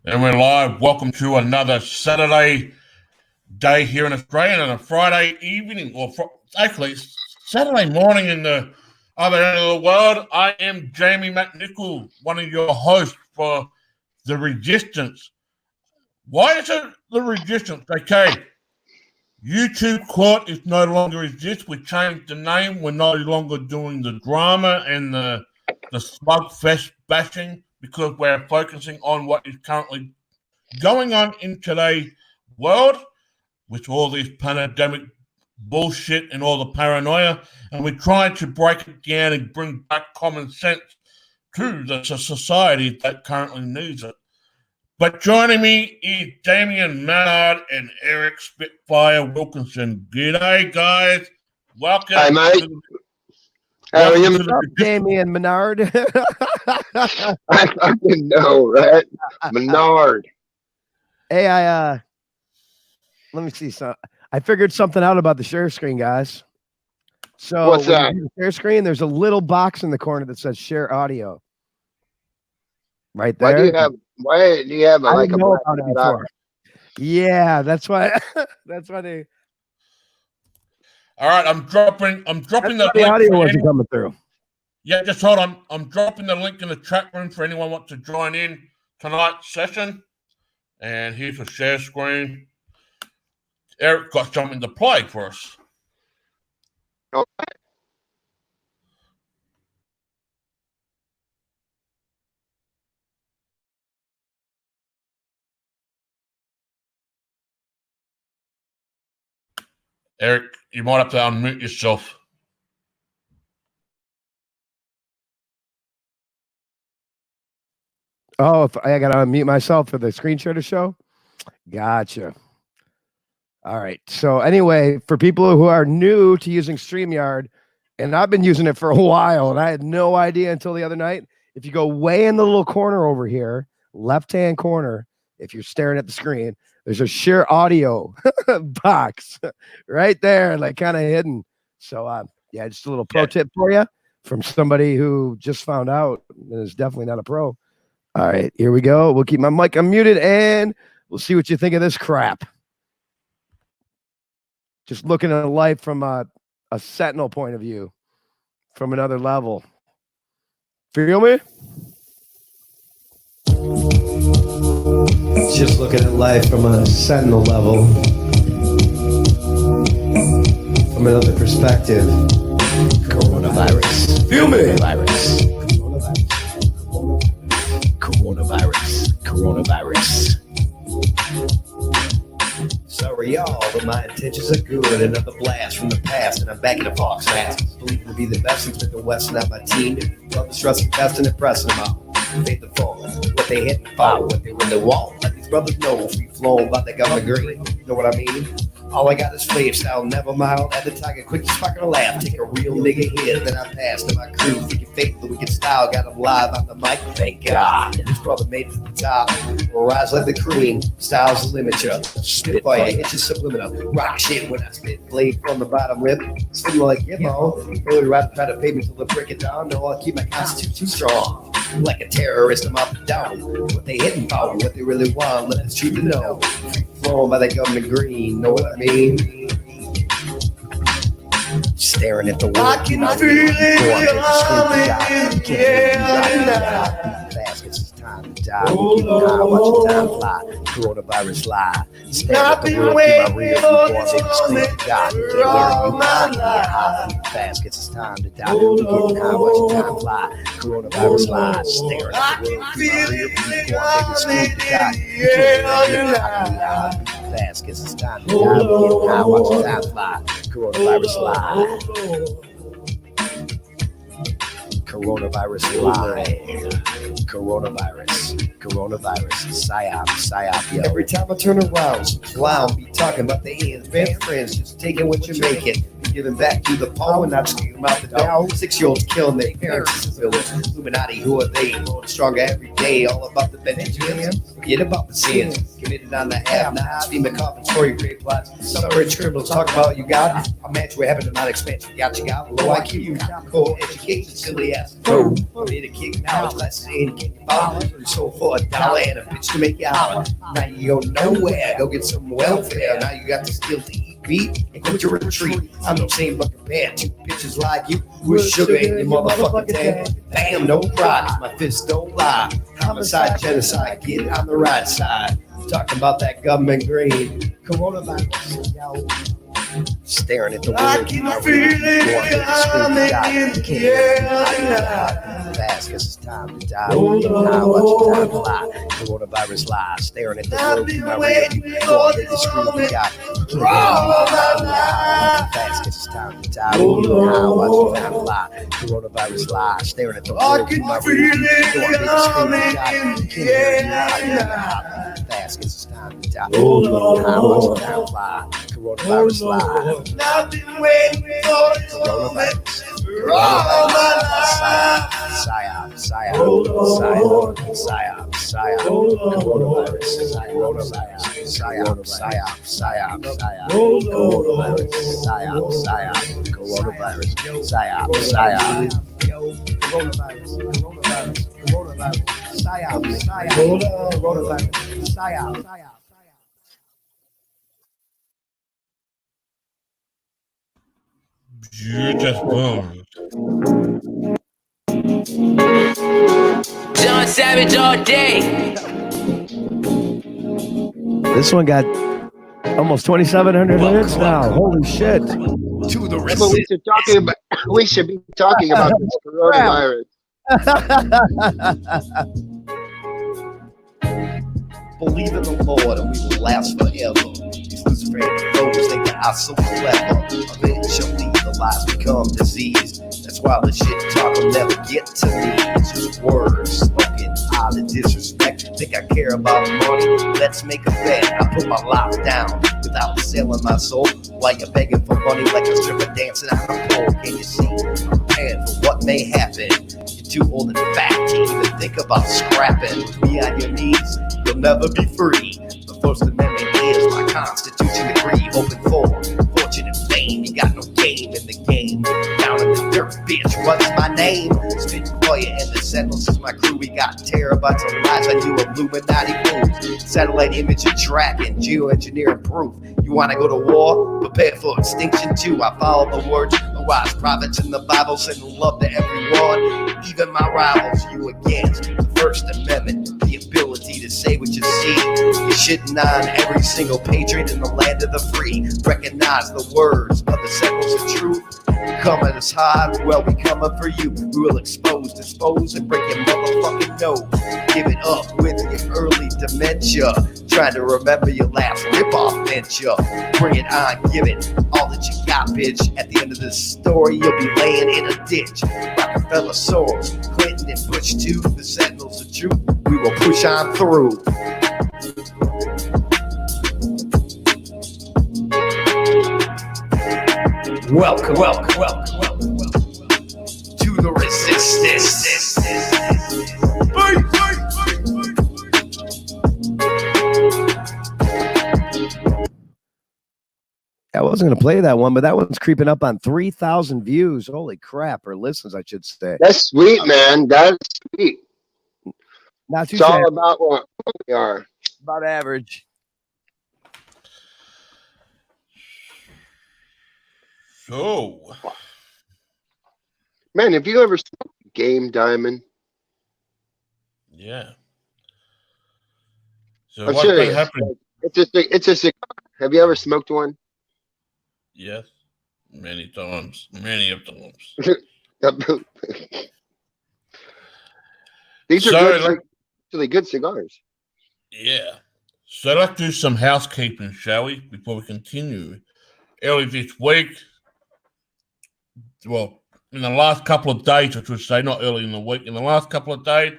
And we're live. Welcome to another Saturday day here in Australia and a Friday evening, or actually Saturday morning in the other end of the world. I am Jamie McNichol, one of your hosts for The Resistance. Why is it The Resistance? Okay, YouTube Court is no longer exists. We changed the name. We're no longer doing the drama and the slugfest bashing because we're focusing on what is currently going on in today's world with all this pandemic bullshit and all the paranoia, and we're trying to break it down and bring back common sense to the society that currently needs it. But joining me is Damian Mallard and Eric Spitfire Wilkinson. G'day, guys. Welcome. Hi, mate. How are you? What's up, Damian Menard? I fucking know, right? Menard. Hey, let me see. So I figured something out about the share screen, guys. So What's that? The share screen, there's a little box in the corner that says share audio. Right there. Why do you have I like didn't a know black about it before. Yeah, that's why. That's why they. All right, I'm dropping The audio wasn't coming through. Yeah, just hold on. I'm dropping the link in the chat room for anyone who wants to join in tonight's session. And here's a share screen. Eric got something to play for us. Okay. Eric, you might have to unmute yourself. Oh, if I got to unmute myself for the screen share to show? Gotcha. All right. So anyway, for people who are new to using StreamYard, and I've been using it for a while, and I had no idea until the other night, if you go way in the little corner over here, left-hand corner, if you're staring at the screen, there's a share audio box right there, like kind of hidden. So yeah, just a little pro tip for you from somebody who just found out and is definitely not a pro. All right, here we go. We'll keep my mic unmuted and we'll see what you think of this crap. Just looking at life from a sentinel point of view, from another level. Feel me? Just looking at life from a sentinel level, from another perspective. Coronavirus. Feel me? Virus. Coronavirus. Sorry, y'all, but my intentions are good. Another blast from the past, and I'm back in the Fox mask. Believe to be the best and Smith and Wesson at my team. Love the stress and best and impressing them out. Faith and fall, what they hit and follow, what they win the wall. Let these brothers know free flowing, but they got my green. Know what I mean? All I got is flame style, never mild. At the target, quick spark a laugh. Take a real nigga hit, then I pass to my crew. Freaking fake, the wicked style. Got them live on the mic, thank God. This brother made it to the top. We'll rise like the cream. Style's the limiter. Spitfire, it's just subliminal. Rock shit when I spit blade from the bottom lip. Spitting like Gimmo. Really rather try to pay me till they break it down. No, I'll keep my constitution strong. Like a terrorist, I'm up and down. What they hitting for, what they really want. Let the truth to know. Flowing by the government green, know what I mean? Staring at the world. I can feel it, yeah. Baskets, it's time to die. Watch the time fly. Coronavirus lie. Staring at the world through my rear view. Scream to God. Baskets, it's time to die. Watch the time fly. Coronavirus lie. Staring at the world through my rear view. Scream to God. Baskets, it's time to die. Watch the time fly. Coronavirus lie. Coronavirus live. Coronavirus. Psyop, yo. Every time I turn around, some clown be talking about the ends. Best friends just taking what you're making. Giving back to the poor and not just them out the door. 6-year-olds killing their parents in the village. Illuminati, who are they? Growing stronger every day. All about the Benjamins. Forget about the sins. Committed on the have-nots. FEMA coffins for your rape plots. Some rich criminals talk about you got. A match we're having a non-expansion. Got low IQ. Cold education, silly ass. Oh, made a kick knowledge. Let's say it can't follow. So for $1 and a bitch to make you holler. Now you go nowhere. Go get some welfare. Now you got the skill to eat beat and quit your retreat. I'm no same but compared to bitches like you with sugar in your motherfucking tan. Damn, no pride. My fists don't lie. Homicide, genocide, get on the right side. Talking about that government green. Coronavirus, yo. Staring at the world. I can feel it coming in the air. Fast, cause it's time to die. Watch the time fly. Coronavirus lies. Staring at the world. My rear screw we got. Fast, cause it's time to die. Watch the time fly. Coronavirus lies. Staring at the world. I can feel it coming in the air. Fast, cause it's time to die. Watch the time fly. Coronavirus lies. I've been waiting for this moment for all my life. Psyop, coronavirus, Beautiful. John Savage all day. This one got almost 2,700 hits now. Holy shit. To the But we should be talking about this coronavirus. Believe in the Lord and we will last forever. These luciferian foes think that I'm so clever. Eventually the lies become disease. That's why the shit talk will never get to me. It's just words spoken out of disrespect. Think I care about money? Let's make a bet. I put my life down without selling my soul. While you're begging for money like a stripper dancing on a pole. Can you see? I'm prepared for what may happen. You're too old and fat to even think about scrapping. Be on your knees, you'll never be free. The First Amendment is my constitution degree. Hoping for fortune and fame. You got no game in the game. Down in the dirt, bitch, what's my name? Spitting for you and the Sentinels is my crew. We got terabytes of lies on you Illuminati fools. Satellite imaging tracking, geoengineering proof. You wanna go to war? Prepare for extinction too. I follow the words of wise prophets in the Bible, sending love to everyone, even my rivals. You against the First Amendment, the ability to say what you see. You're shitting on every single patriot in the land of the free. Recognize the words of the Sentinels of truth. Coming us hard, well, we coming for you. We will expose, dispose, and break your motherfucking nose. Give it up with your early dementia. Trying to remember your last rip-off venture. Bring it on, give it all that you got, bitch. At the end of this story, you'll be laying in a ditch. Rockefeller Soros, Clinton and Bush too. The Sentinels of truth, we will push on through. Welcome to the resistance. I wasn't going to play that one, but that one's creeping up on 3,000 views. Holy crap, or listens, I should say. That's sweet, man. That's sweet. Not too It's all bad. about what we are. About average. So, Man, have you ever smoked Game Diamond? yeah. So I'm what's serious. been happening? It's a cigar. Have you ever smoked one? Yes, many times, many of times. These are So, good, like- actually good cigars. Yeah. So let's do some housekeeping, shall we, before we continue? Early this week, well, in the last couple of days, I should say, not early in the week, in the last couple of days,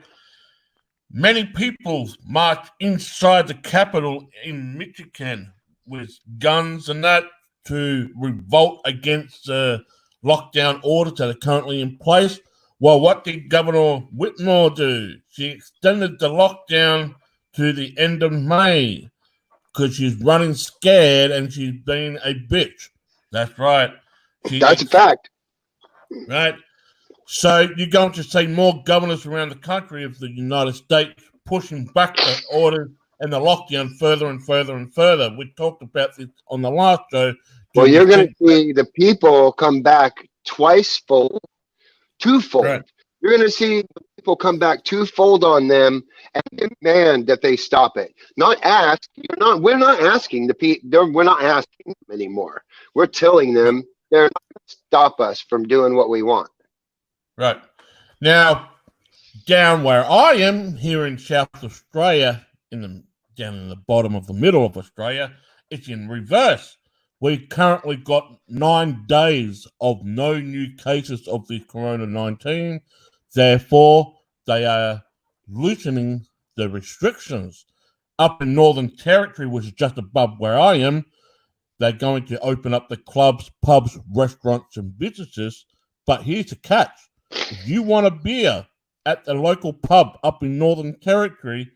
many people marched inside the Capitol in Michigan with guns and that to revolt against the lockdown orders that are currently in place. Well, what did Governor Whitmore do? She extended the lockdown to the end of May because she's running scared and she's being a bitch. That's right. That's a fact. Right. So you're going to see more governors around the country of the United States pushing back the orders and the lockdown further and further and further. We talked about this on the last show. Well, you're going to see the people come back twofold. Right. You're going to see the people come back twofold on them and demand that they stop it. Not ask. We're not asking the people. We're not asking them anymore. We're telling them they're not going to stop us from doing what we want. Right. Now, down where I am here in South Australia, down in the bottom of the middle of Australia, it's in reverse. We currently got 9 days of no new cases of the Corona-19. Therefore, they are loosening the restrictions. Up in Northern Territory, which is just above where I am, they're going to open up the clubs, pubs, restaurants, and businesses. But here's the catch. If you want a beer at the local pub up in Northern Territory,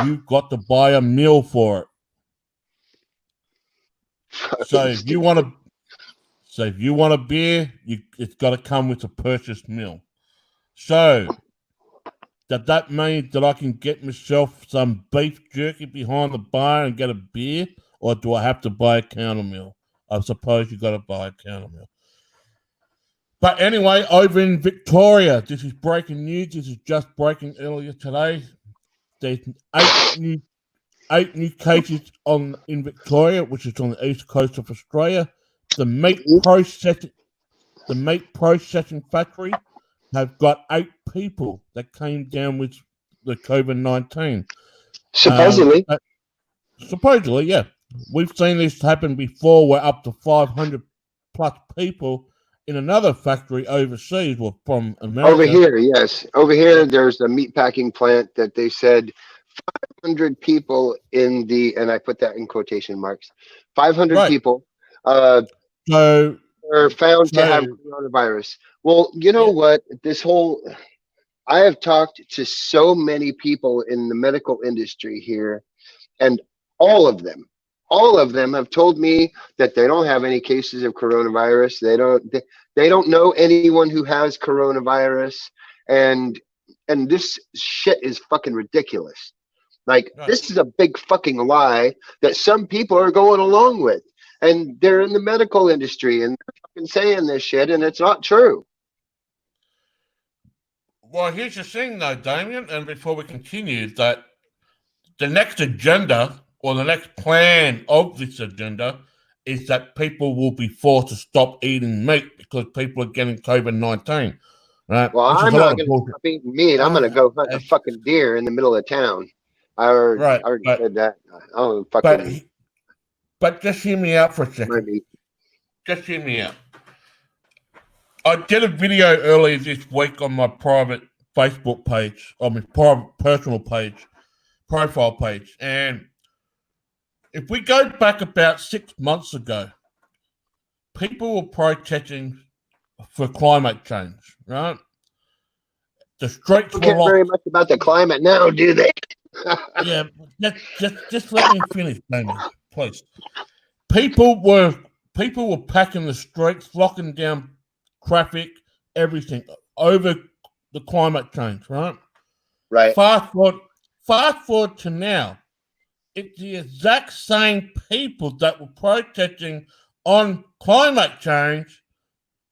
you've got to buy a meal for it. So if you want a beer, it's got to come with a purchased meal. So does that mean that I can get myself some beef jerky behind the bar and get a beer, or do I have to buy a counter meal? I suppose you got to buy a counter meal. But anyway, over in Victoria, this is breaking news. This is just breaking earlier today. There's 8 new cases in Victoria, which is on the east coast of Australia. The meat processing factory have got 8 people that came down with the COVID-19. Supposedly. Supposedly, yeah. We've seen this happen before, where up to 500 plus people in another factory overseas, or from America. Over here, yes. Over here, there's a meat packing plant that they said 500 people in the, and I put that in quotation marks, 500 people were found to have coronavirus. Well, you know what? I have talked to so many people in the medical industry here, and all of them have told me that they don't have any cases of coronavirus. They don't know anyone who has coronavirus, and this shit is fucking ridiculous. Like, this is a big fucking lie that some people are going along with, and they're in the medical industry and they're fucking saying this shit, and it's not true. Well, here's the thing, though, Damien, and before we continue, that the next agenda, or the next plan of this agenda, is that people will be forced to stop eating meat because people are getting COVID-19. Right? Well, I'm not going to stop eating meat. I'm going to go hunt a fucking deer in the middle of town. I already said that. Oh, fucking. But just hear me out for a second. Just hear me out. I did a video earlier this week on my private Facebook page, on my private personal page, profile page, and if we go back about 6 months ago, people were protesting for climate change, right? The streets don't care very much about the climate now, do they? Yeah, just let me finish, Damien, please. People were packing the streets, locking down traffic, everything over the climate change, right? Right. Fast forward to now. It's the exact same people that were protesting on climate change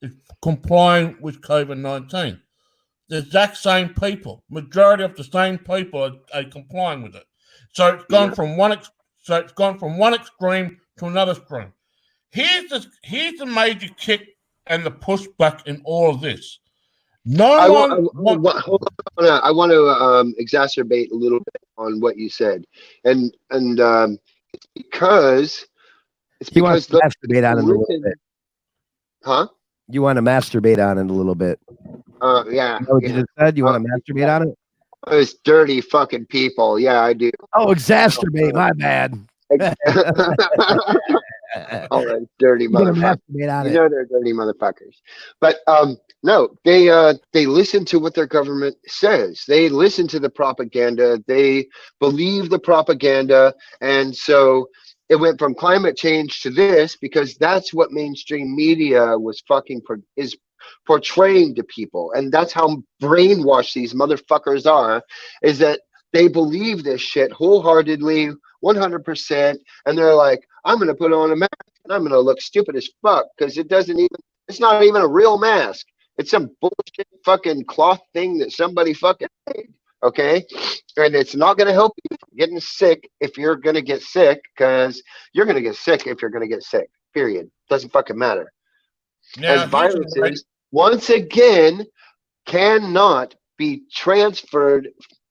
is complying with COVID-19. The exact same people, majority of the same people are complying with it. So it's gone from one extreme to another extreme. Here's the major kick and the pushback in all of this. I want to exacerbate a little bit on what you said, and it's because you want to masturbate on it a little bit, huh? You want to masturbate on it a little bit. Yeah. You know what you just said? You want to masturbate on it? Those dirty fucking people. Yeah, I do. Oh, exacerbate. My bad. All right, dirty You're gonna motherfuckers. masturbate on You it. know they're dirty motherfuckers. But no, they listen to what their government says. They listen to the propaganda. They believe the propaganda, and so it went from climate change to this because that's what mainstream media was is portraying to people, and that's how brainwashed these motherfuckers are. Is that they believe this shit wholeheartedly, 100%, and they're like, I'm gonna put on a mask and I'm gonna look stupid as fuck because it's not even a real mask. It's some bullshit fucking cloth thing that somebody fucking made. Okay. And it's not gonna help you from getting sick if you're gonna get sick, because you're gonna get sick if you're gonna get sick. Period. Doesn't fucking matter. Now, As viruses, once again, cannot be transferred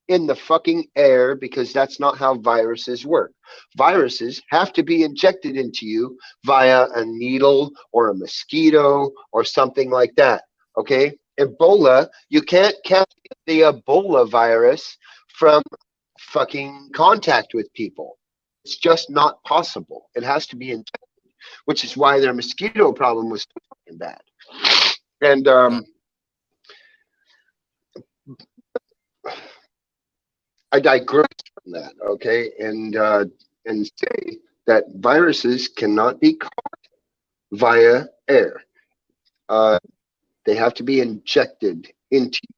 in the fucking air because that's not how viruses work. Viruses have to be injected into you via a needle or a mosquito or something like that. Okay? Ebola, you can't catch the Ebola virus from fucking contact with people. It's just not possible. It has to be injected, which is why their mosquito problem was so fucking bad. And I digress from that, okay, and say that viruses cannot be caught via air. They have to be injected into you.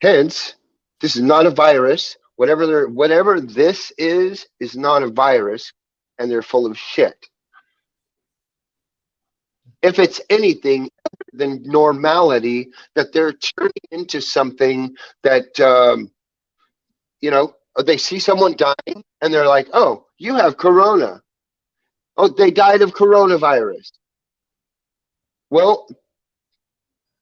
Hence, this is not a virus. Whatever this is not a virus, and they're full of shit. If it's anything other than normality, that they're turning into something that they see someone dying and they're like, oh, you have corona. Oh, they died of coronavirus. Well,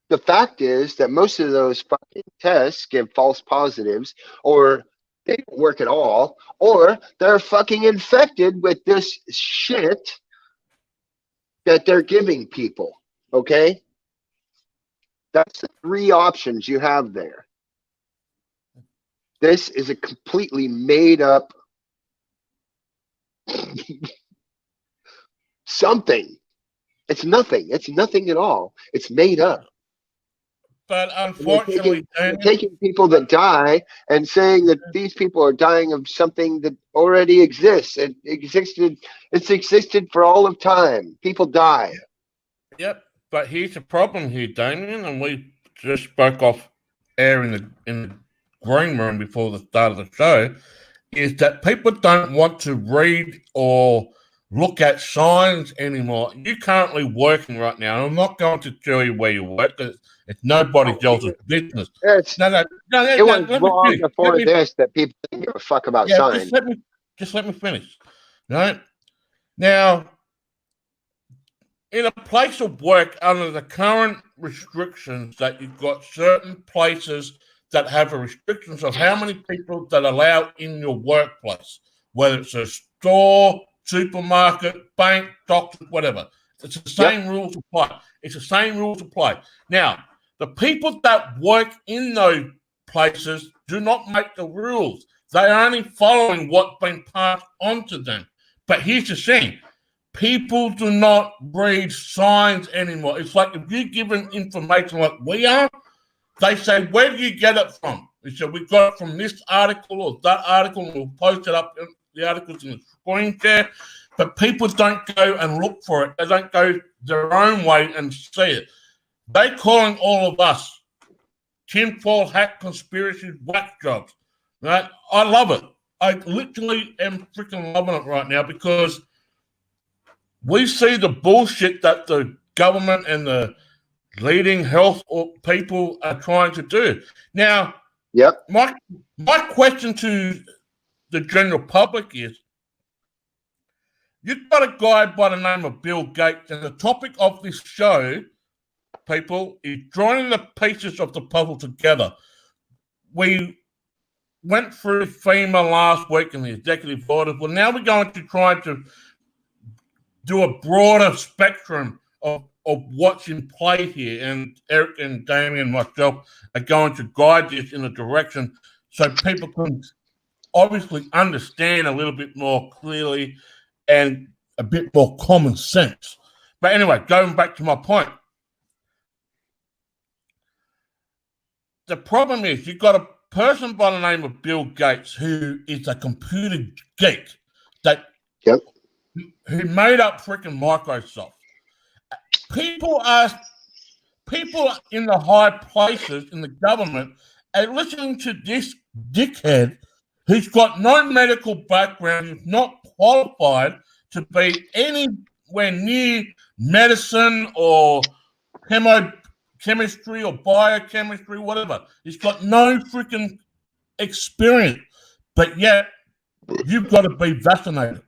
the fact is that most of those fucking tests give false positives, or they don't work at all, or they're fucking infected with this shit that they're giving people. Okay? That's the three options you have there. This is a completely made up something. It's nothing. It's nothing at all. It's made up. But unfortunately, they're taking people that die and saying that these people are dying of something that already exists. It existed. It's existed for all of time. People die. Yep. But here's the problem here, Damien, and we just spoke off air in the green room before the start of the show, is that people don't want to read or look at signs anymore. You're currently working right now, and I'm not going to tell you where you work because it's nobody else's business. It was long before this that people didn't give a fuck about signs. Just let me finish. Right? Now, in a place of work, under the current restrictions that you've got certain places that have restrictions of how many people that are allowed in your workplace, whether it's a store, supermarket, bank, doctor, whatever. It's the same rules apply. It's the same rules apply. Now, the people that work in those places do not make the rules. They're only following what's been passed on to them. But here's the thing. People do not read signs anymore. It's like if you're given information like we are, they say, where do you get it from? They say, we got it from this article or that article, and we'll post it up in the articles in the screen share. But people don't go and look for it. They don't go their own way and see it. They're calling all of us tinfoil hat conspiracy whack jobs. Right? I love it. I literally am freaking loving it right now because we see the bullshit that the government and the leading health people are trying to do. Now, my question to the general public is, you've got a guy by the name of Bill Gates, and the topic of this show, people, is joining the pieces of the puzzle together. We went through FEMA last week and the executive orders. Well, now we're going to try to do a broader spectrum of what's in play here. And Eric and Damien and myself are going to guide this in a direction so people can obviously understand a little bit more clearly and a bit more common sense. But anyway, going back to my point. The problem is you've got a person by the name of Bill Gates who is a computer geek that who made up freaking Microsoft. People in the high places in the government are listening to this dickhead who's got no medical background, who's not qualified to be anywhere near medicine or chemistry or biochemistry, whatever. He's got no freaking experience, but yet you've got to be vaccinated.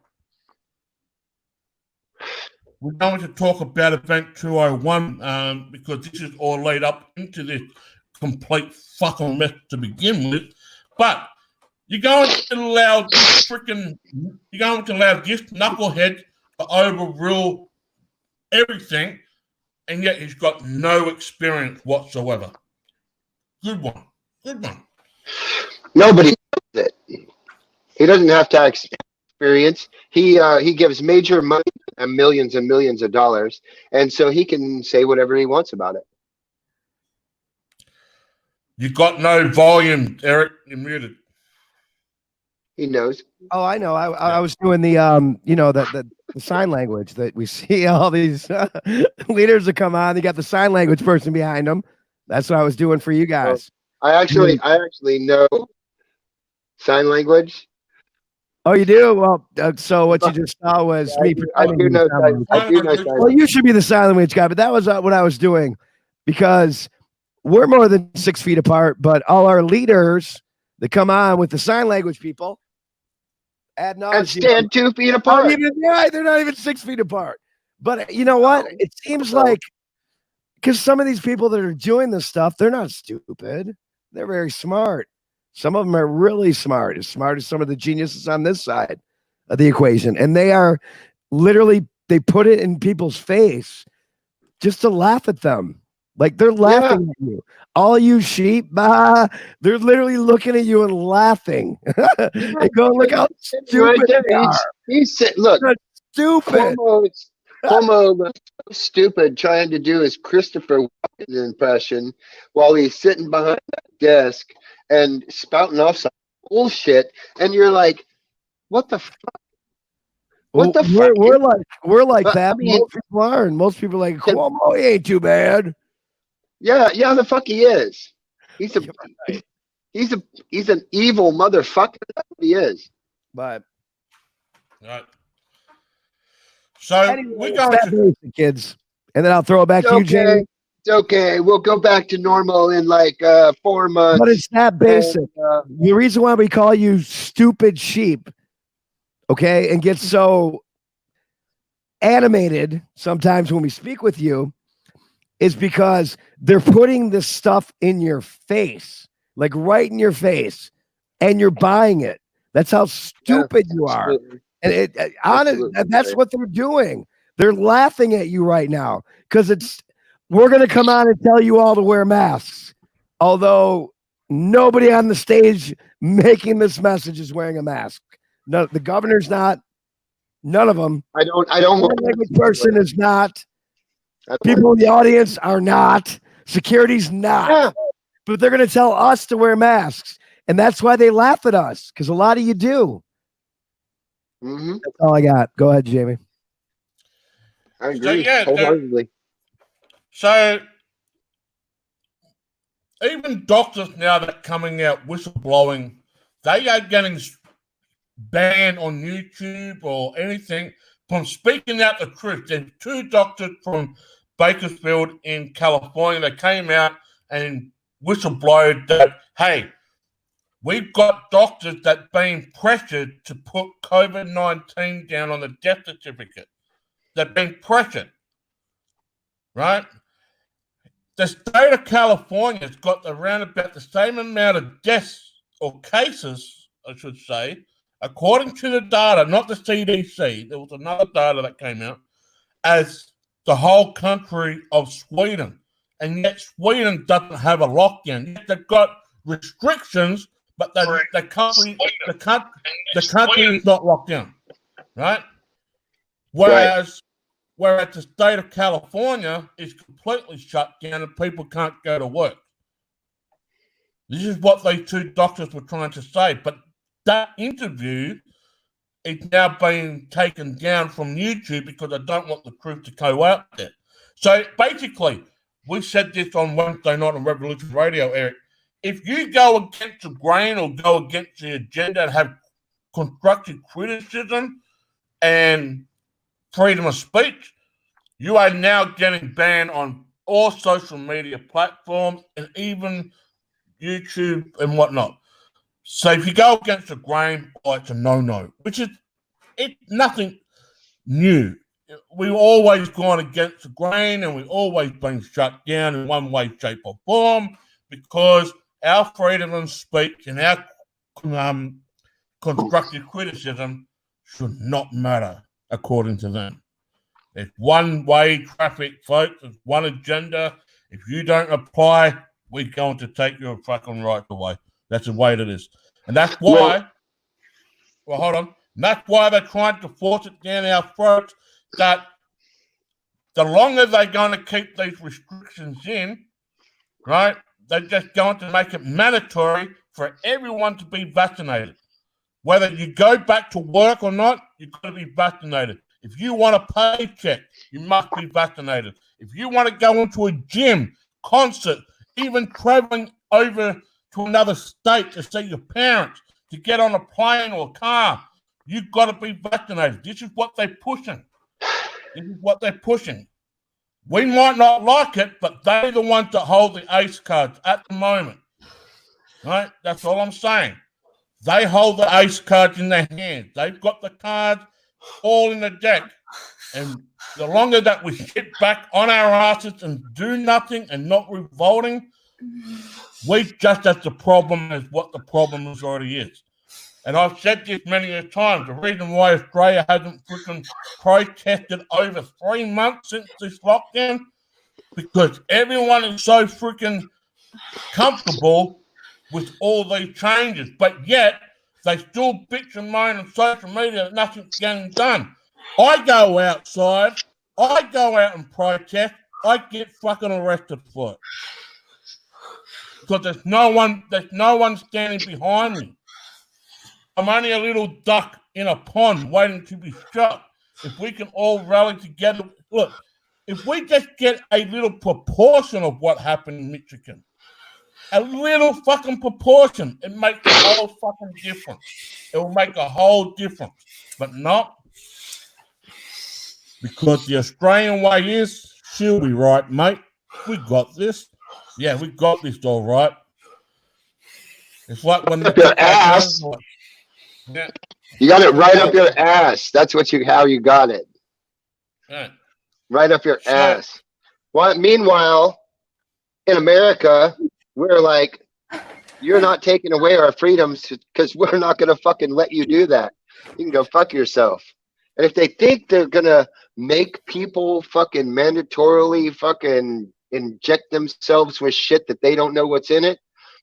We're going to talk about Event 201 because this is all laid up into this complete fucking mess to begin with. But you're going to allow this knucklehead to overrule everything, and yet he's got no experience whatsoever. Good one. Nobody knows it. He doesn't have to have experience. He gives major money and millions of dollars, and so he can say whatever he wants about it. You got no volume, Eric. You're muted. He knows. Oh, I know. I was doing the the sign language that we see all these leaders that come on. They got the sign language person behind them. That's what I was doing for you guys. I actually know sign language. Oh, you do? Well, so what you just saw was me pretending. Well, you should be the sign language guy, but that was what I was doing because we're more than 6 feet apart. But all our leaders that come on with the sign language people ad nauseam and stand 2 feet apart. They're not even 6 feet apart. But you know what? It seems like because some of these people that are doing this stuff, they're not stupid. They're very smart. Some of them are really smart as some of the geniuses on this side of the equation. And they are literally, they put it in people's face just to laugh at them. Like they're laughing at you. All you sheep, they're literally looking at you and laughing. They go, look how stupid they are. Look, stupid. Cuomo stupid trying to do his Christopher Walken impression while he's sitting behind that desk and spouting off some bullshit, and you're like, "What the fuck? What the fuck?" We're like that. Most people are, and most people are like, Cuomo, he ain't too bad. Yeah, the fuck he is. He's an evil motherfucker. That's what he is. But right. So anyway, we're going to kids, and then I'll throw it back to you, Jamie. It's okay. We'll go back to normal in like 4 months. But it's that basic. The reason why we call you stupid sheep, okay, and get so animated sometimes when we speak with you is because they're putting this stuff in your face, like right in your face, and you're buying it. That's how stupid you are. And that's what they're doing. They're laughing at you right now because we're going to come on and tell you all to wear masks. Although nobody on the stage making this message is wearing a mask. No, the governor's not. None of them. I don't. The person is not. People in the audience are not. Security's not. Yeah. But they're going to tell us to wear masks. And that's why they laugh at us, because a lot of you do. Mm-hmm. That's all I got. Go ahead, Jamie. I agree wholeheartedly. So even doctors now that are coming out whistleblowing, they are getting banned on YouTube or anything from speaking out the truth. There's 2 doctors from Bakersfield in California that came out and whistleblowed that, hey, we've got doctors that being pressured to put COVID-19 down on the death certificate. They've been pressured, right? The state of California has got around about the same amount of deaths or cases, I should say, according to the data, not the CDC. There was another data that came out, as the whole country of Sweden. And yet Sweden doesn't have a lockdown. Yet they've got restrictions, but the country is not locked down, right? Whereas the state of California is completely shut down and people can't go to work. This is what these two doctors were trying to say. But that interview is now being taken down from YouTube because I don't want the truth to go out there. So basically, we said this on Wednesday night on Revolution Radio, Eric. If you go against the grain or go against the agenda and have constructive criticism and freedom of speech, you are now getting banned on all social media platforms and even YouTube and whatnot. So if you go against the grain, it's a no-no, which is nothing new. We've always gone against the grain and we've always been shut down in one way, shape, or form because our freedom of speech and our constructive criticism should not matter, according to them. It's one-way traffic, folks. It's one agenda. If you don't apply, we're going to take your fucking rights away. That's the way it is. And that's why, well, hold on. And that's why they're trying to force it down our throats that the longer they're going to keep these restrictions in, right, they're just going to make it mandatory for everyone to be vaccinated. Whether you go back to work or not, you've got to be vaccinated. If you want a paycheck, you must be vaccinated. If you want to go into a gym, concert, even traveling over to another state to see your parents, to get on a plane or a car, you've got to be vaccinated. This is what they're pushing. This is what they're pushing. We might not like it, but they're the ones that hold the ace cards at the moment. Right? That's all I'm saying. They hold the ace cards in their hands. They've got the cards all in the deck. And the longer that we sit back on our asses and do nothing and not revolting, we just as the problem as what the problem is already is. And I've said this many a times. The reason why Australia hasn't freaking protested over 3 months since this lockdown, because everyone is so freaking comfortable with all these changes, but yet they still bitch and moan on social media that nothing's getting done. I go outside, I go out and protest, I get fucking arrested for it. Because there's no one standing behind me. I'm only a little duck in a pond waiting to be shot. If we can all rally together, look, if we just get a little proportion of what happened in Michigan, a little fucking proportion, it makes a whole fucking difference. It will make a whole difference. But not because the Australian way is, she'll be right, mate. We got this. Yeah, we got this all right. It's like when your ass. Yeah. You got it right up your ass. That's how you got it. Yeah. Right up your ass. Well, meanwhile, in America, we're like, you're not taking away our freedoms because we're not going to fucking let you do that. You can go fuck yourself. And if they think they're going to make people fucking mandatorily fucking inject themselves with shit that they don't know what's in it,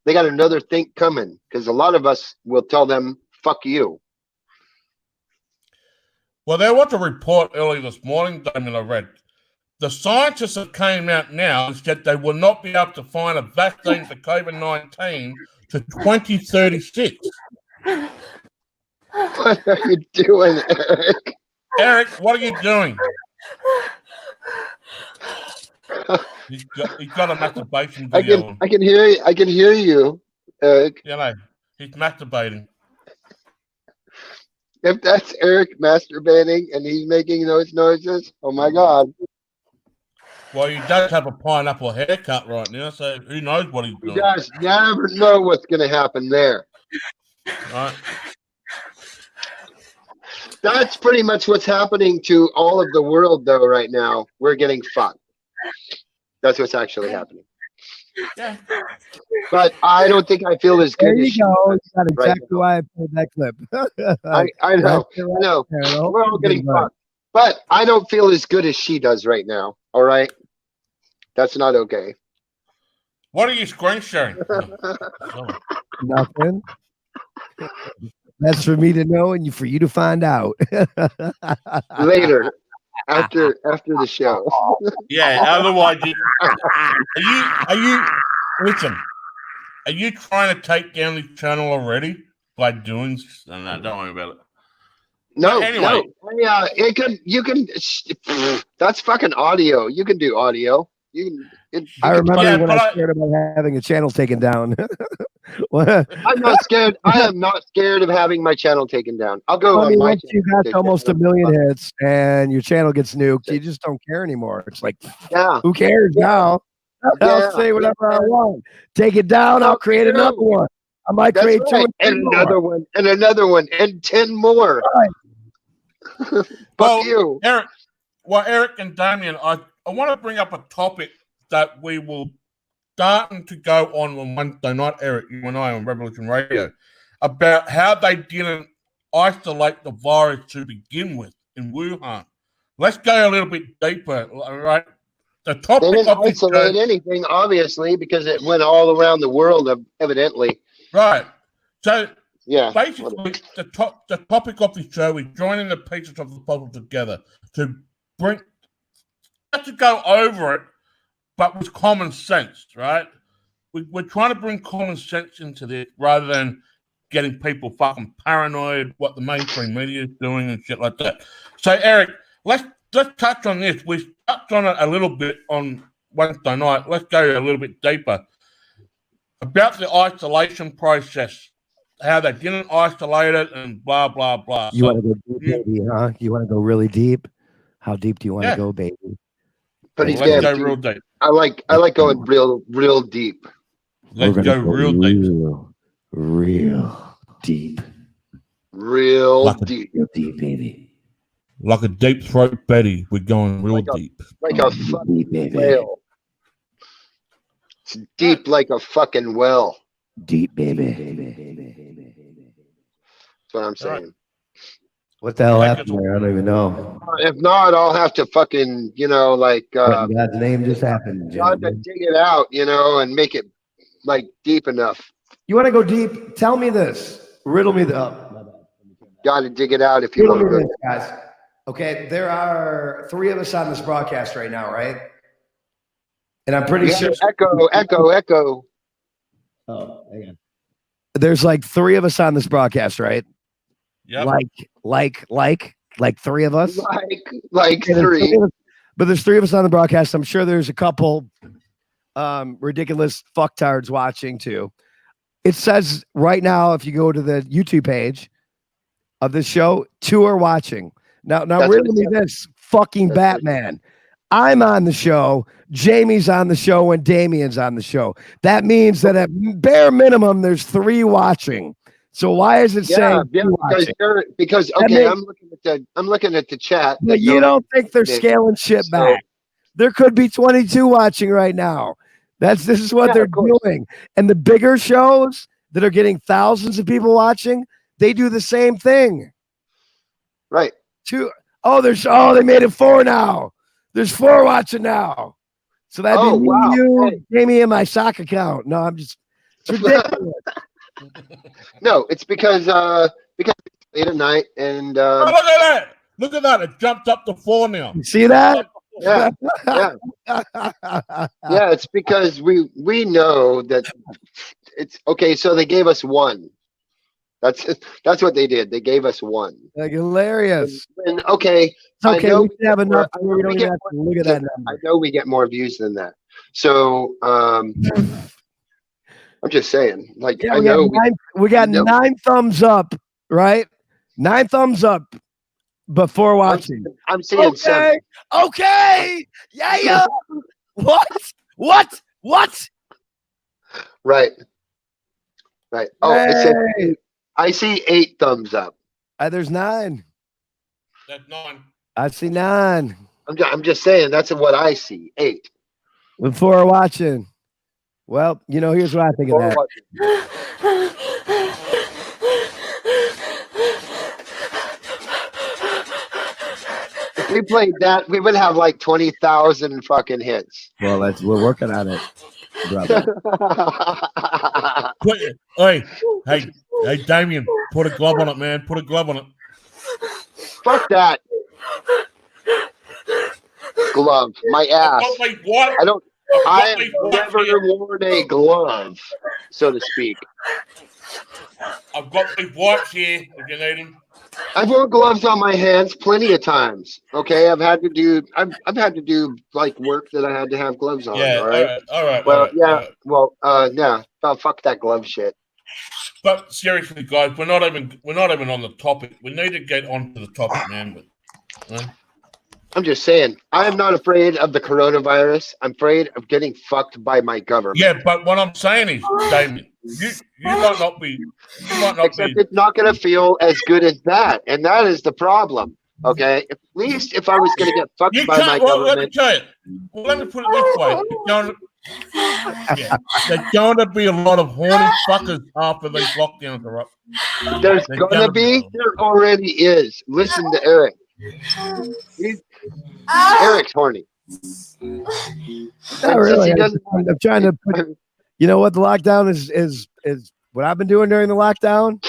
they got another think coming, because a lot of us will tell them, fuck you. Well, there was a report early this morning, Damien, I read. The scientists that came out now and said they will not be able to find a vaccine for COVID-19 to 2036. What are you doing, Eric? Eric, what are you doing? He's got a masturbation video. I can hear you. I can hear you, Eric. You know, he's masturbating. If that's Eric masturbating and he's making those noises, oh my God. Well, he does have a pineapple haircut right now, so who knows what he's doing. You guys never know what's going to happen there. Right. That's pretty much what's happening to all of the world, though, right now. We're getting fucked. That's what's actually happening. Yeah. But I don't think I feel as good There as you go. That's right exactly why I played that clip. I know. We're all getting fucked. But I don't feel as good as she does right now. All right? That's not okay. What are you screen sharing? Nothing. That's for me to know and for you to find out. Later. after the show. Yeah, otherwise, are you listen? Are you trying to take down this channel already by doing? No, don't worry about it. No, Anyway. no. You can. That's fucking audio. You can do audio. I remember Yeah, when but I I- scared about having a channel taken down. What? I'm not scared. I am not scared of having my channel taken down. I'll go I on mean, my once you channel. got almost 1 million hits and your channel gets nuked, you just don't care anymore. It's like, Yeah. who cares now? I'll Yeah. say whatever I want. Take it down. I'll create true. another one. I might That's create two right. and And more. another one, and another one, and 10 more. Right. Fuck Well, you. Eric and Damien, I want to bring up a topic that we will starting to go on Wednesday night, Eric, you and I on Revolution Radio, about how they didn't isolate the virus to begin with in Wuhan. Let's go a little bit deeper, all right? The They topic didn't of this isolate show, anything, obviously, because it went all around the world, evidently. right? So Yeah. basically, the topic of the show is joining the pieces of the puzzle together to bring, not to go over it, but with common sense, right? We're trying to bring common sense into this rather than getting people fucking paranoid what the mainstream media is doing and shit like that. So, Eric, let's touch on this. We touched on it a little bit on Wednesday night. Let's go a little bit deeper about the isolation process, how they didn't isolate it, and blah blah blah. You want to go deep, baby, huh? You want to go really deep? How deep do you want to Yeah. go, baby? Pretty Let's damn go deep. real deep. I like going real deep. Let's We're go gonna real deep. real deep, Real Like a- deep. real deep, baby, Like a deep throat Betty. We're going real Like a- deep. Like a fucking deep, baby, whale. It's deep like a fucking well. deep, baby. That's what I'm saying. What the hell Like happened it's- there? I don't even know. If not, I'll have to fucking, What in God's name just happened, God to gentlemen? dig it out, and make it like deep enough. You want to go deep? Tell me this. Riddle me the Got to dig it out if you Riddle want me to. this, guys. Okay, there are 3 of us on this broadcast right now, right? And I'm pretty sure Echo. Oh, hang on. There's like 3 of us on this broadcast, right? Yep. Like 3 of us. Like Okay, there's 3. of us- but there's 3 of us on the broadcast. I'm sure there's a couple ridiculous fucktards watching too. It says right now, if you go to the YouTube page of this show, 2 are watching. Now That's what riddle it me says. this, fucking That's what it Batman. I'm on the show, Jamie's on the show, and Damien's on the show. That means that at bare minimum, there's 3 watching. So why is it saying 2 watching? Because That okay, makes- I'm looking at the chat. But you don't think they're Nick. scaling shit So- back? There could be 22 watching right now. This is what Yeah, they're of course. doing. And the bigger shows that are getting thousands of people watching, they do the same thing. Right. They made it 4 now. There's 4 watching now. So that'd Oh, be me, wow. you, Hey. Jamie, and my sock account. No, I'm just it's ridiculous. No, it's because it's late at night and Oh, look at that! Look at that! It jumped up to 4 now. You see that? yeah, it's because we know that it's okay. So they gave us 1. That's what they did. They gave us 1. Like hilarious. And okay, It's okay. know We should have enough. I know We don't we even get have to look at that I number. know we get more views than that. So I'm just saying, like Yeah, I know we got know. 9 thumbs up, right? 9 thumbs up before watching. I'm seeing 7. Okay. Yeah. What? Right. Oh, it said Hey. I see 8 thumbs up. There's 9. That's 9. I see 9 I'm just saying that's what I see. 8. before watching. Well, here's what I think of that. If we played that, we would have like 20,000 fucking hits. Well, we're working on it, brother. Hey, Damien, put a glove on it, man. Put a glove on it. Fuck that. glove. My I've ass. got my white. I don't. I have I've got my never white here. worn a glove, so to speak. I've got my wipes here if you need them. I've worn gloves on my hands plenty of times. Okay, I've had to do like work that I had to have gloves on. Yeah. All right. All right. Well, all right, yeah. all right. Well, yeah. Oh, fuck that glove shit. But seriously, guys, we're not even on the topic. We need to get onto the topic, man. But, I'm just saying, I am not afraid of the coronavirus. I'm afraid of getting fucked by my government. yeah, but what I'm saying is, Damien, you might not be. You might not Except be. it's not going to feel as good as that, and that is the problem. Okay, at least if I was going to get fucked You by my can't. Well, let me government, tell you. Well, let me put it this way. There's going to be a lot of horny fuckers after these lockdowns are up. there's There's going to gonna be. be. There already is. Listen to Eric. Eric's horny. Not And really. since he doesn't- I'm trying to put, you know what the lockdown is what I've been doing during the lockdown.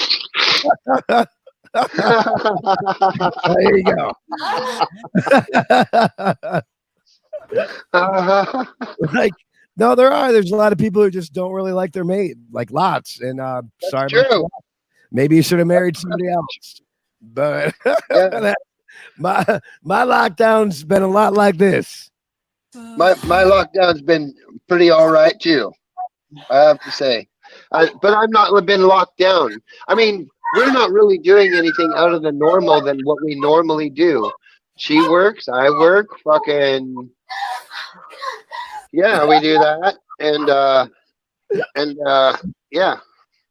There you go. Like, no, there's a lot of people who just don't really like their mate, like lots. And sorry, about true. that. Maybe you should have married somebody else. But Yeah. my lockdown's been a lot like this. my lockdown's been pretty all right too, I have to say. But I've not been locked down. I mean, we're not really doing anything out of the normal than what we normally do. She works, I work, fucking yeah, we do that, and yeah.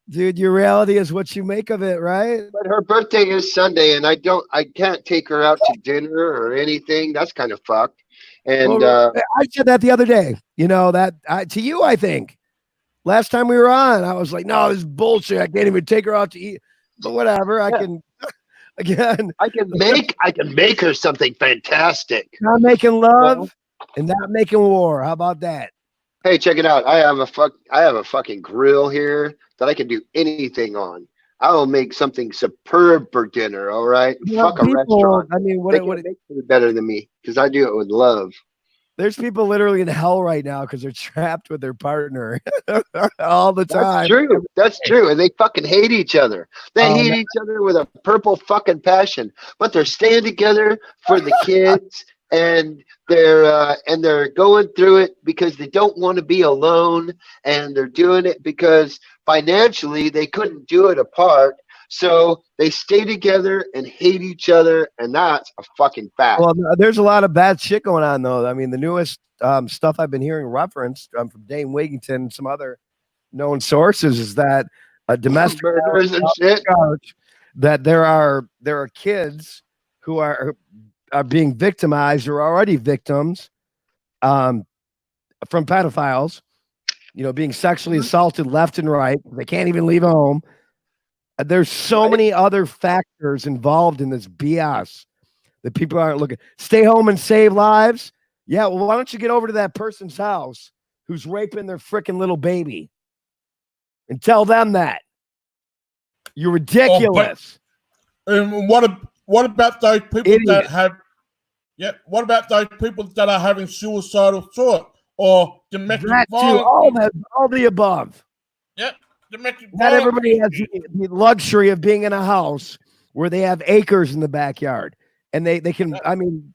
Dude, your reality is what you make of it, right? But her birthday is Sunday, and I can't take her out to dinner or anything. That's kind of fucked. And Well, I said that the other day. You know that to you, I think. Last time we were on, I was like, "No, this is bullshit. I can't even take her out to eat." But whatever, I can. Again, I can make her something fantastic. not making love and not making war. How about that? Hey, check it out. I have a fucking grill here that I can do anything on. I will make something superb for dinner. All right, Well, fuck a restaurant. I mean, They can make it better than me because I do it with love. there's people literally in hell right now because they're trapped with their partner all the time. That's true. That's true. And they fucking hate each other. They hate man. each other with a purple fucking passion. But they're staying together for the kids, and they're going through it because they don't want to be alone, and they're doing it because financially they couldn't do it apart. So they stay together and hate each other, and that's a fucking fact. Well, there's a lot of bad shit going on, though. I mean, the newest stuff I've been hearing referenced from Dane Wigington and some other known sources is that domestic Murders and shit. charge, that there are kids who are being victimized or already victims from pedophiles, you know, being sexually assaulted left and right. They can't even leave home. There's so many other factors involved in this BS that people aren't looking. Stay home and save lives. Yeah, well, why don't you get over to that person's house who's raping their freaking little baby and tell them that? You're ridiculous. What about those people Idiot. that have? Yeah. What about those people that are having suicidal thought or domestic That too, violence? all the above. Yep. Domestic Not violence. everybody has the luxury of being in a house where they have acres in the backyard and they can, I mean,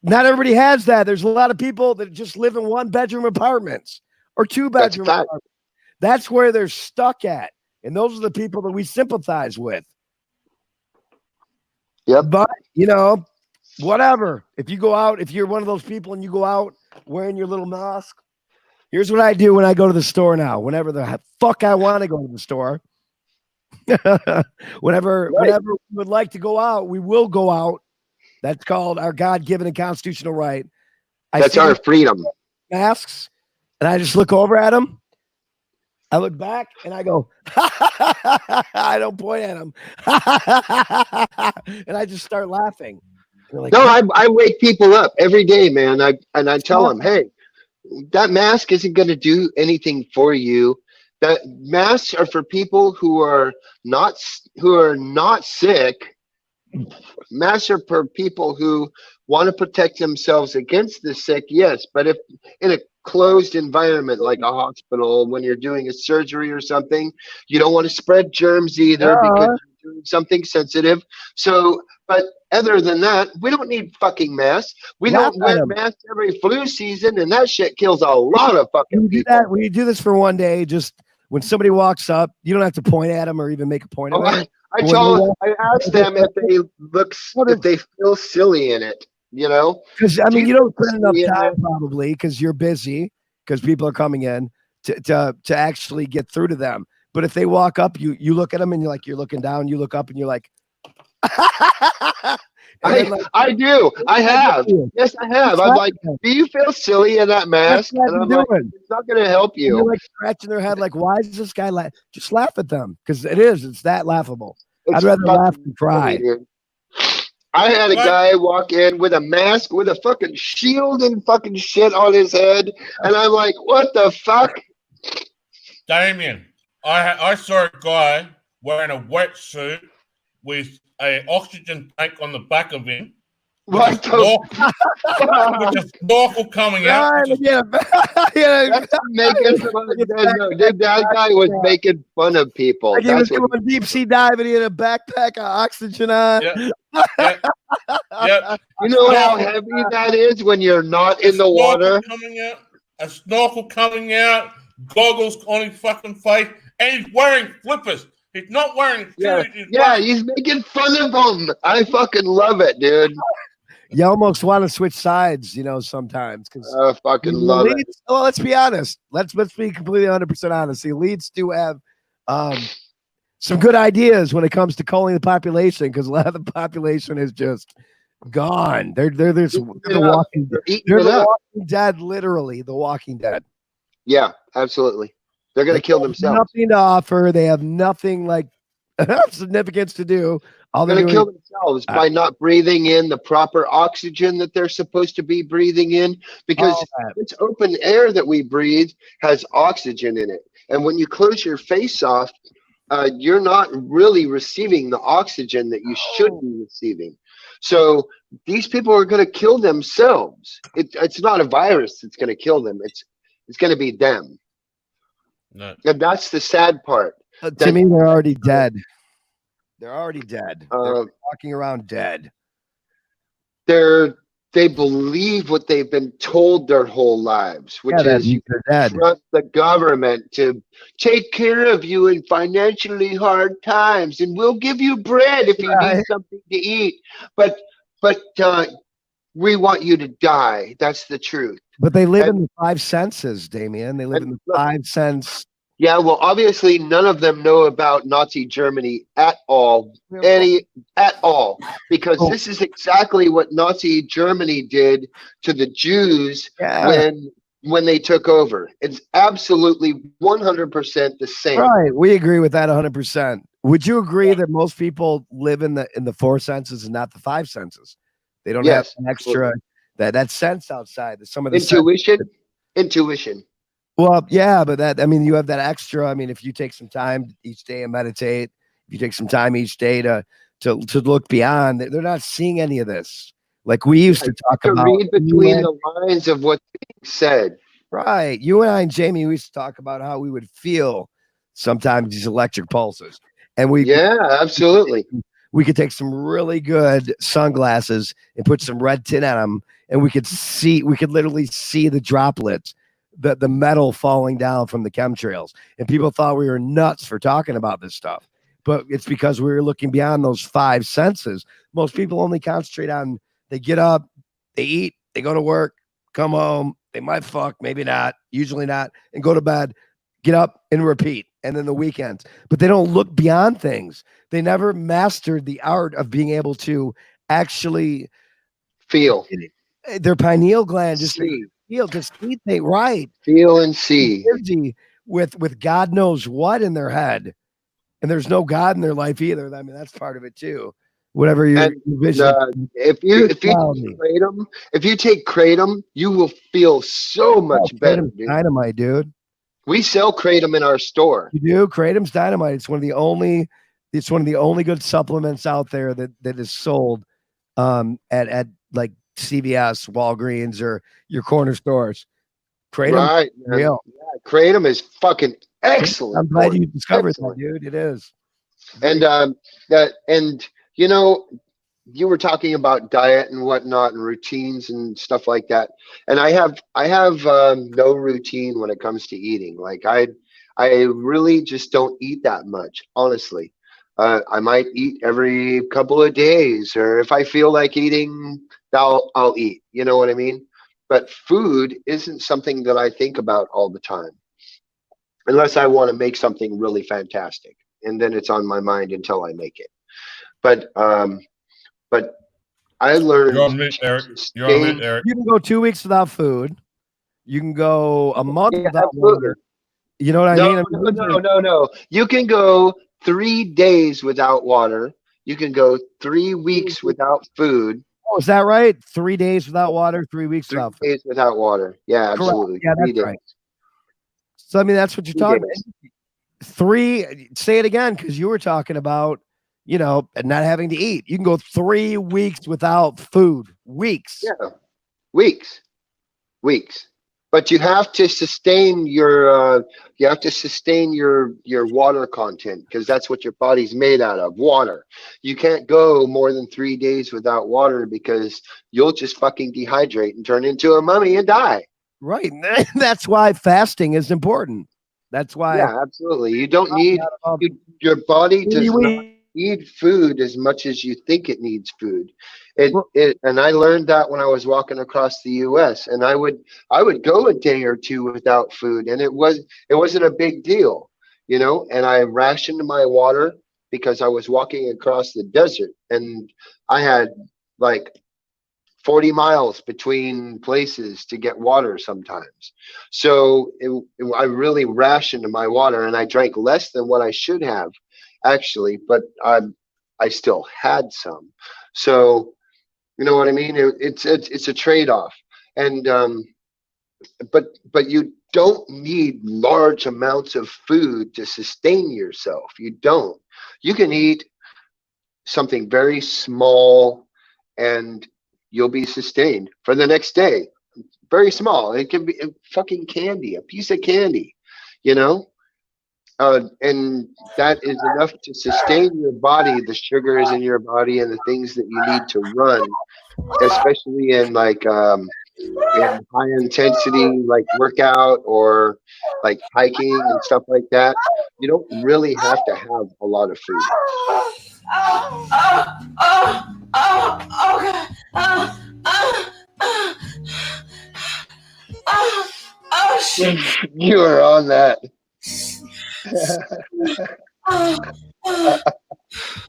not everybody has that. There's a lot of people that just live in 1-bedroom apartments or 2-bedroom fact. apartments. That's where they're stuck at. And those are the people that we sympathize with. Yep. But, you know, whatever. If you go out, if you're one of those people and you go out wearing your little mask, here's what I do when I go to the store now. Whenever the fuck I want to go to the store. whenever we would like to go out, we will go out. That's called our God-given and constitutional right. That's see our the freedom. masks, and I just look over at them. I look back and I go, I don't point at them. And I just start laughing. Like, No, I wake people up every day, man. I tell them, hey, that mask isn't going to do anything for you. That masks are for people who are not sick, masks are for people who want to protect themselves against the sick, yes. But if in a closed environment like a hospital, when you're doing a surgery or something, you don't want to spread germs either because you're doing something sensitive. So, but other than that, we don't need fucking masks. We don't wear masks every flu season, and that shit kills a lot of fucking people. When you do this for one day, just when somebody walks up, you don't have to point at them or even make a point of it. I asked them if they feel silly in it, you know? Because I mean, you don't spend enough time probably because you're busy because people are coming in to actually get through to them. But if they walk up, you look at them and you're looking down, you look up and you're like, I do. I have. Yes, I have. I'm like, do you feel silly in that mask? And I'm like, it's not going to help you. They're like scratching their head, like, why is this guy laugh? Just laugh at them because it's that laughable. I'd rather laugh than cry. I had a guy walk in with a mask with a fucking shield and fucking shit on his head, and I'm like, what the fuck? Damien, I saw a guy wearing a wetsuit with an oxygen tank on the back of him. What with a snorkel coming out. That's making fun of, that guy was making fun of people. Like he was going deep sea diving. He had a backpack of oxygen on. Yep. You know how heavy that is when you're not in the water? A snorkel coming out, goggles on his fucking face, and he's wearing flippers. He's not wearing shoes. He's making fun of them. I fucking love it, dude. You almost want to switch sides, sometimes. I fucking love it. Well, let's be honest. Let's be completely 100% honest. The elites do have some good ideas when it comes to culling the population because a lot of the population is just gone. They're the Walking Dead, literally the Walking Dead. Yeah, absolutely. They're going to kill themselves. Nothing to offer. They have nothing like significance to do. They're going to kill themselves by not breathing in the proper oxygen that they're supposed to be breathing in, because it's open air that we breathe has oxygen in it. And when you close your face off, you're not really receiving the oxygen that you should be receiving. So these people are going to kill themselves. It's not a virus that's going to kill them. It's going to be them. No. And that's the sad part. To me, they're already dead. They're already dead. They're walking around dead. They believe what they've been told their whole lives, which is you trust the government to take care of you in financially hard times, and we'll give you bread if you need something to eat. But we want you to die. That's the truth. But they live in the five senses, Damien. They live in the five sense. Yeah, well, obviously, none of them know about Nazi Germany at all, because this is exactly what Nazi Germany did to the Jews when they took over. It's absolutely 100% the same. Right, we agree with that 100%. Would you agree that most people live in the four senses and not the five senses? They don't have an extra that sense outside. Some of the intuition. Well, yeah, but you have that extra. I mean, if you take some time each day and meditate, if you take some time each day to look beyond, they're not seeing any of this. Like we used to talk about. Read between the lines of what's being said. Right. You and I and Jamie, we used to talk about how we would feel sometimes these electric pulses. And absolutely. We could take some really good sunglasses and put some red tint on them, and we could literally see the droplets. The metal falling down from the chemtrails, and people thought we were nuts for talking about this stuff, but it's because we were looking beyond those five senses. Most people only concentrate on they get up, they eat, they go to work, come home, they might fuck, maybe not, usually not, and go to bed, get up and repeat, and then the weekends. But they don't look beyond things. They never mastered the art of being able to actually feel their pineal gland just see. Feel, just eat, they right. Feel and see. With God knows what in their head, and there's no God in their life either. I mean, that's part of it too. Whatever your vision. If you take kratom, you will feel so much better. Dude. Dynamite, dude. We sell kratom in our store. You do? Kratom's dynamite. It's one of the only It's one of the only good supplements out there that is sold at like CVS, Walgreens, or your corner stores. Kratom, Right. man. real. Yeah, Kratom is fucking excellent. I'm glad for you you. discovered Excellent. that, dude. It is. And you know, you were talking about diet and whatnot and routines and stuff like that. And I have no routine when it comes to eating. Like I really just don't eat that much, honestly. I might eat every couple of days, or if I feel like eating, I'll eat. You know what I mean? But food isn't something that I think about all the time, unless I want to make something really fantastic, and then it's on my mind until I make it. But I learned You're on mute, to Eric. You're on mute, sustain. Eric. You can go 2 weeks without food. You can go a month Yeah, without absolutely. water. You know what I No, mean? I mean, no. You can go 3 days without water. You can go 3 weeks without food. Oh, is that right? 3 days without water, 3 weeks 3 without food. days without water. Yeah, Correct. absolutely. Yeah, 3 that's days. right. So I mean, that's what you're 3 talking days. about. Say it again, because you were talking about, not having to eat. You can go 3 weeks without food. Weeks. Yeah, weeks. But you have to sustain your water content, because that's what your body's made out of, water. You can't go more than 3 days without water, because you'll just fucking dehydrate and turn into a mummy and die. Right. That's why fasting is important. That's why. Yeah, absolutely. You don't need your body does not need food as much as you think it needs food. And I learned that when I was walking across the US, and I would go a day or two without food, and it wasn't a big deal, and I rationed my water because I was walking across the desert, and I had like 40 miles between places to get water sometimes. So I really rationed my water, and I drank less than what I should have, actually, but I still had some. So, you know what I mean? It's a trade-off. And but you don't need large amounts of food to sustain yourself. You don't. You can eat something very small and you'll be sustained for the next day. Very small. It can be fucking candy, a piece of candy, and that is enough to sustain your body, the sugars in your body and the things that you need to run, especially in like in high intensity like workout or like hiking and stuff like that. You don't really have to have a lot of food. You are on that.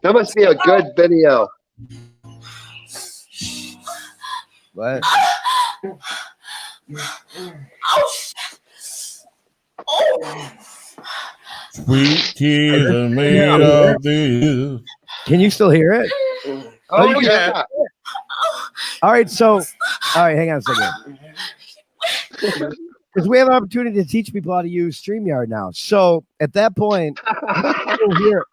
That must be a good video. What? Sweet teas are made of this. Can you still hear it? Oh yeah. All right. So, hang on a second. Because we have an opportunity to teach people how to use StreamYard now. So at that point, here,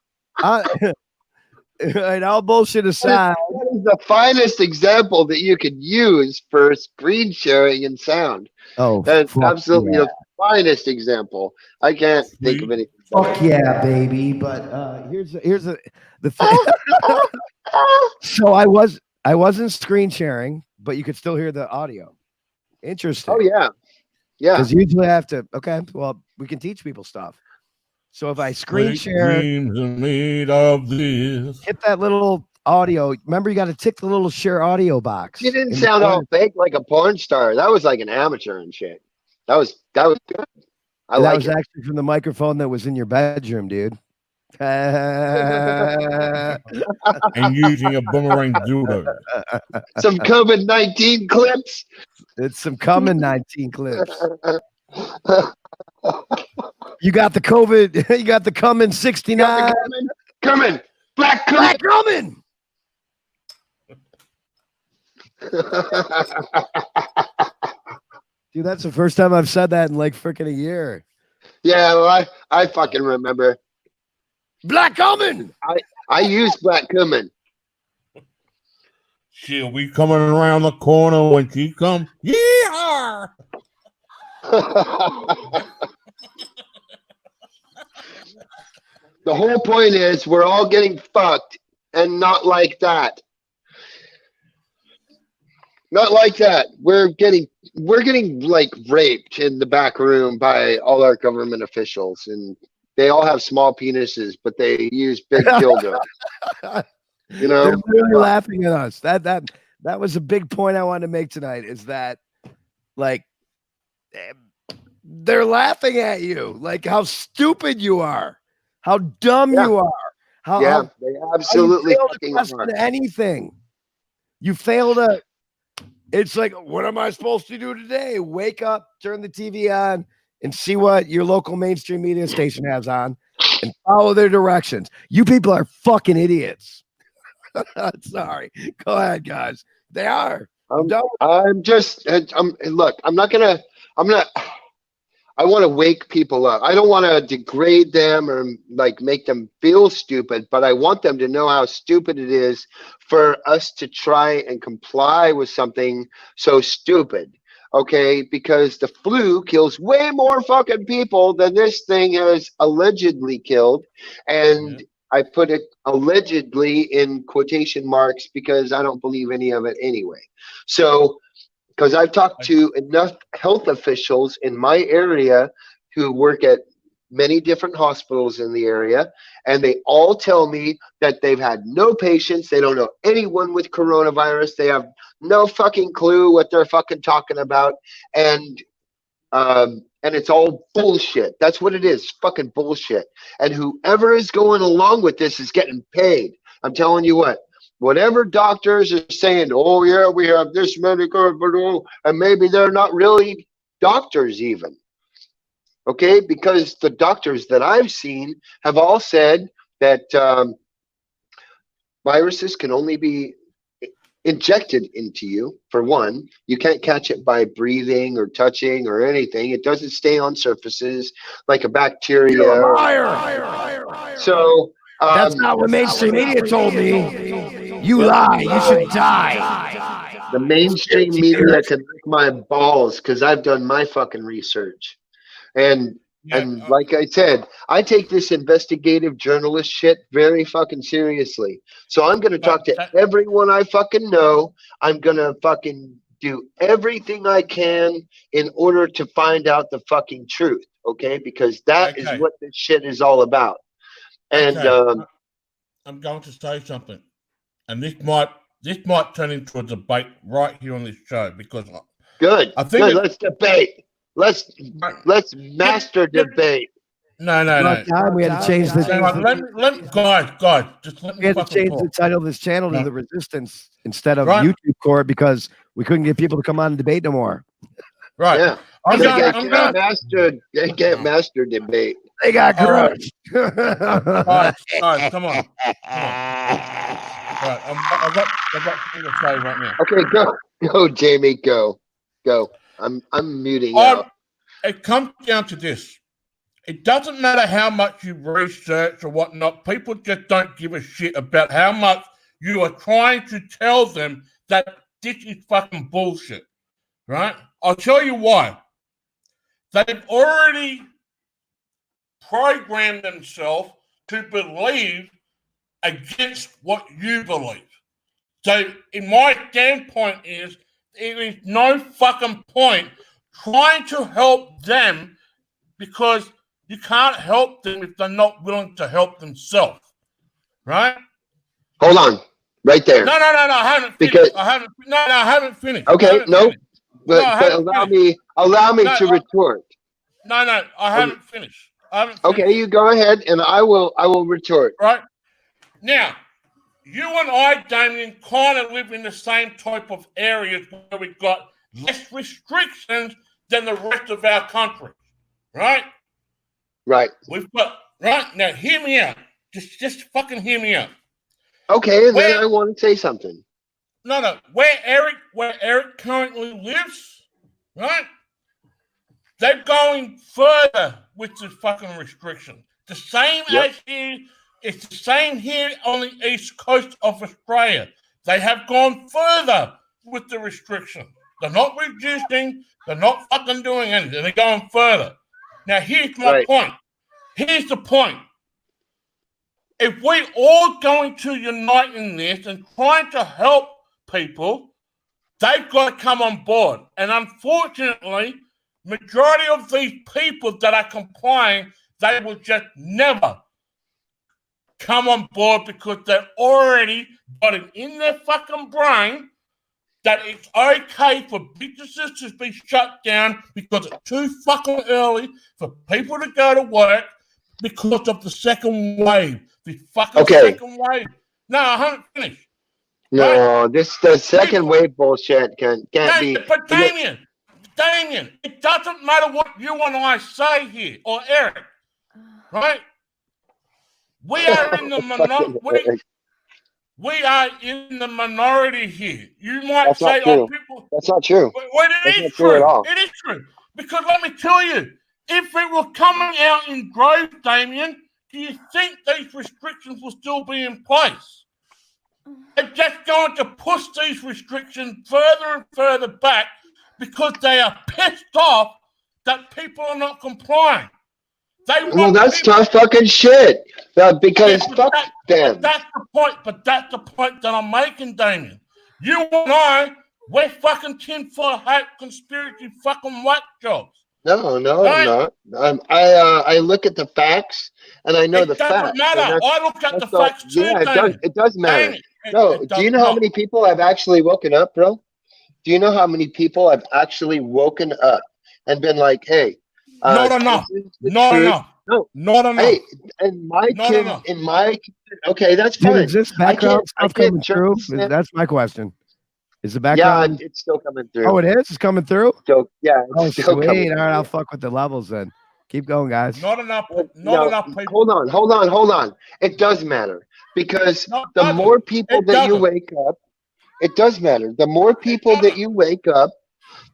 and all bullshit aside, that is the finest example that you could use for screen sharing and sound. oh, That's fuck absolutely yeah. the finest example. I can't think of anything. Fuck yeah, baby! But here's the thing. So I wasn't screen sharing, but you could still hear the audio. Interesting. Oh yeah, yeah. Because usually I have to. Okay, well, we can teach people stuff. So if I screen Sweet share, dreams are made of this. hit that little audio. Remember, you got to tick the little share audio box. You didn't in the sound all corner. fake like a porn star. That was like an amateur and shit. That was good. I That like was it. actually from the microphone that was in your bedroom, dude. And using a boomerang dildo. Some COVID-19 clips. It's some coming 19 clips. You got the COVID. You got the coming 69. Coming. Black Black coming. Dude, that's the first time I've said that in like freaking a year. Yeah, well, I fucking remember. Black cumin. I use black cumin. She'll be coming around the corner when she comes. Yeah. The whole point is we're all getting fucked, and not like that. Not like that. We're getting like raped in the back room by all our government officials, and they all have small penises, but they use big dildos. You know, They're really laughing at us. That was a big point I wanted to make tonight. Is that like they're laughing at you, like how stupid you are, how dumb you are, how they absolutely how you fail to fucking question are. anything. You fail to. It's like, what am I supposed to do today? Wake up, turn the TV on, and see what your local mainstream media station has on, and follow their directions. You people are fucking idiots. Sorry. Go ahead, guys. They are. Look, I'm not gonna, I want to wake people up. I don't want to degrade them or like make them feel stupid, but I want them to know how stupid it is for us to try and comply with something so stupid. Okay, because the flu kills way more fucking people than this thing has allegedly killed. And I put it allegedly in quotation marks because I don't believe any of it anyway. So, because I've talked to enough health officials in my area who work at many different hospitals in the area, and they all tell me that they've had no patients. They don't know anyone with coronavirus. They have no fucking clue what they're fucking talking about. And it's all bullshit. That's what it is. Fucking bullshit. And whoever is going along with this is getting paid. I'm telling you what. Whatever doctors are saying, oh yeah, we have this medical, and maybe they're not really doctors even. Okay, because the doctors that I've seen have all said that viruses can only be injected into you. For one, you can't catch it by breathing or touching or anything. It doesn't stay on surfaces like a bacteria. You're a liar. So that's not what mainstream media told me. You lie. You should die. The mainstream media can lick my balls because I've done my fucking research. And like I said, I take this investigative journalist shit very fucking seriously. So I'm going to talk to everyone I fucking know. I'm going to fucking do everything I can in order to find out the fucking truth. Okay? Because that is what this shit is all about. And I'm going to say something. And this might turn into a debate right here on this show because good. I think let's debate. Let's master debate. No. We had to change the guys. Just let me. We had to change the title of this channel to The Resistance instead of YouTube Court because we couldn't get people to come on and debate no more. Right. Yeah. They can't master debate. They got crushed. Guys, come on. Right, I've got something to say right now. Okay, go, Jamie, go. I'm muting out. It comes down to this. It doesn't matter how much you research or whatnot. People just don't give a shit about how much you are trying to tell them that this is fucking bullshit. Right? I'll tell you why. They've already programmed themselves to believe against what you believe. So, in my standpoint is, there is no fucking point trying to help them because you can't help them if they're not willing to help themselves. Right? Hold on. Right there. No, I haven't finished. Because, I haven't finished. Okay, but allow me to retort. No, I haven't finished. Okay, you go ahead and I will retort. Right? Now, you and I, Damien, kind of live in the same type of areas where we've got less restrictions than the rest of our country. Right? Right. We've got, right? Now, hear me out. Just fucking hear me out. Okay, and then I want to say something. No. Where Eric currently lives, right? They're going further with the fucking restriction. The same as here It's the same here on the east coast of Australia. They have gone further with the restriction. They're not reducing. They're not fucking doing anything. They're going further. Now, here's my point. Here's the point. If we're all going to unite in this and trying to help people, they've got to come on board. And unfortunately, majority of these people that are complying, they will just never come on board because they've already got it in their fucking brain that it's okay for businesses to be shut down because it's too fucking early for people to go to work because of the second wave. The fucking second wave. No, I haven't finished. No, the second wave bullshit can't be. But Damien, it doesn't matter what you and I say here, or Eric, right? We are in the minority. We are in the minority here. You might say, people. That's not true. Well, it is true. It is true. Because let me tell you, if it were coming out in droves, Damien, do you think these restrictions will still be in place? They're just going to push these restrictions further and further back because they are pissed off that people are not complying. Well, that's tough fucking shit. Because fuck them. That's the point. But that's the point that I'm making, Damien. You and I, we're fucking tinfoil hat conspiracy fucking whack jobs. No, I'm not. I look at the facts and I know the facts. It doesn't matter. I look at the facts too. Yeah, it does matter. Do you know how many people have actually woken up, bro? Do you know how many people have actually woken up and been like, hey, not enough. Not enough. No, not enough. Hey, and okay, that's fine. Is this background stuff coming through? That's my question. Is the background? Yeah, it's still coming through. Oh, it is? It's coming through? So, yeah. Oh, sweet. All right, I'll fuck with the levels then. Keep going, guys. Not enough people. Hold on. It does matter because the more people that you wake up, it does matter. The more people that you wake up,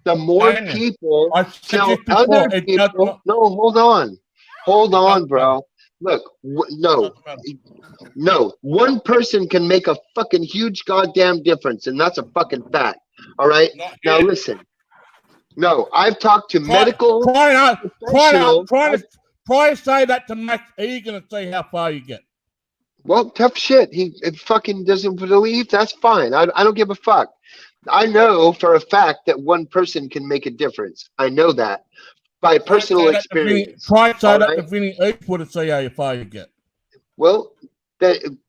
the more people tell other people. No, hold on, bro. Look, no. One person can make a fucking huge goddamn difference, and that's a fucking fact. All right. Now listen. No, I've talked to medical. Try to say that to Max Egan and see how far you get. Well, tough shit. He fucking doesn't believe. That's fine. I don't give a fuck. I know for a fact that one person can make a difference. I know that by personal experience. Try to say that to Vinny Eastwood and see how far you get. Well,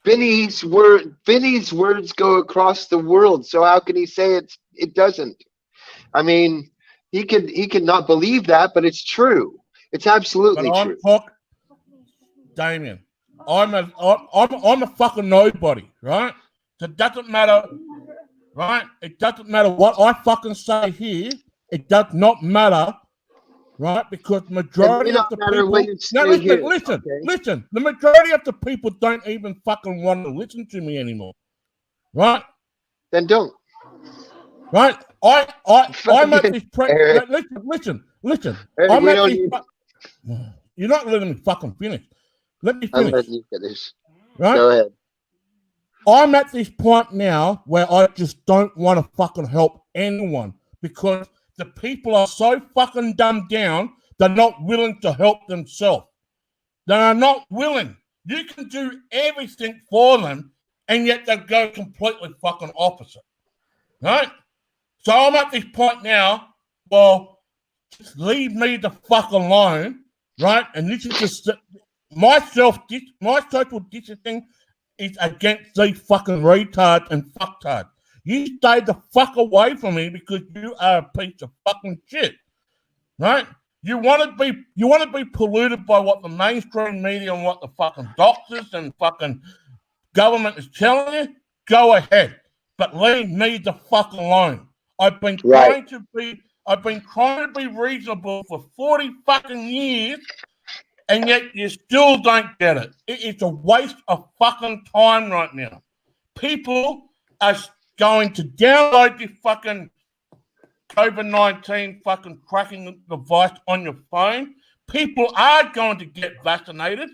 Vinny's words go across the world. So how can he say it doesn't? I mean, he can not believe that, but it's true. It's absolutely true. Damien, I'm a fucking nobody, right? So it doesn't matter, right? It doesn't matter what I fucking say here. It does not matter, right? Because majority of the people. Listen. The majority of the people don't even fucking want to listen to me anymore, right? Then don't. Right? I'm at this listen. Eric, you're not letting me fucking finish. Let me finish. I'm letting you finish. Right? Go ahead. I'm at this point now where I just don't want to fucking help anyone because the people are so fucking dumbed down, they're not willing to help themselves. They are not willing. You can do everything for them, and yet they go completely fucking opposite. Right? So I'm at this point now, well, just leave me the fuck alone, right? And this is just my social distancing is against these fucking retards and fucktards. You stay the fuck away from me because you are a piece of fucking shit, right? You want to be polluted by what the mainstream media and what the fucking doctors and fucking government is telling you. Go ahead, but leave me the fuck alone. I've been trying to be reasonable for 40 fucking years, and yet you still don't get it. It's a waste of fucking time right now. People are going to download this fucking COVID-19 fucking tracking device on your phone. People are going to get vaccinated,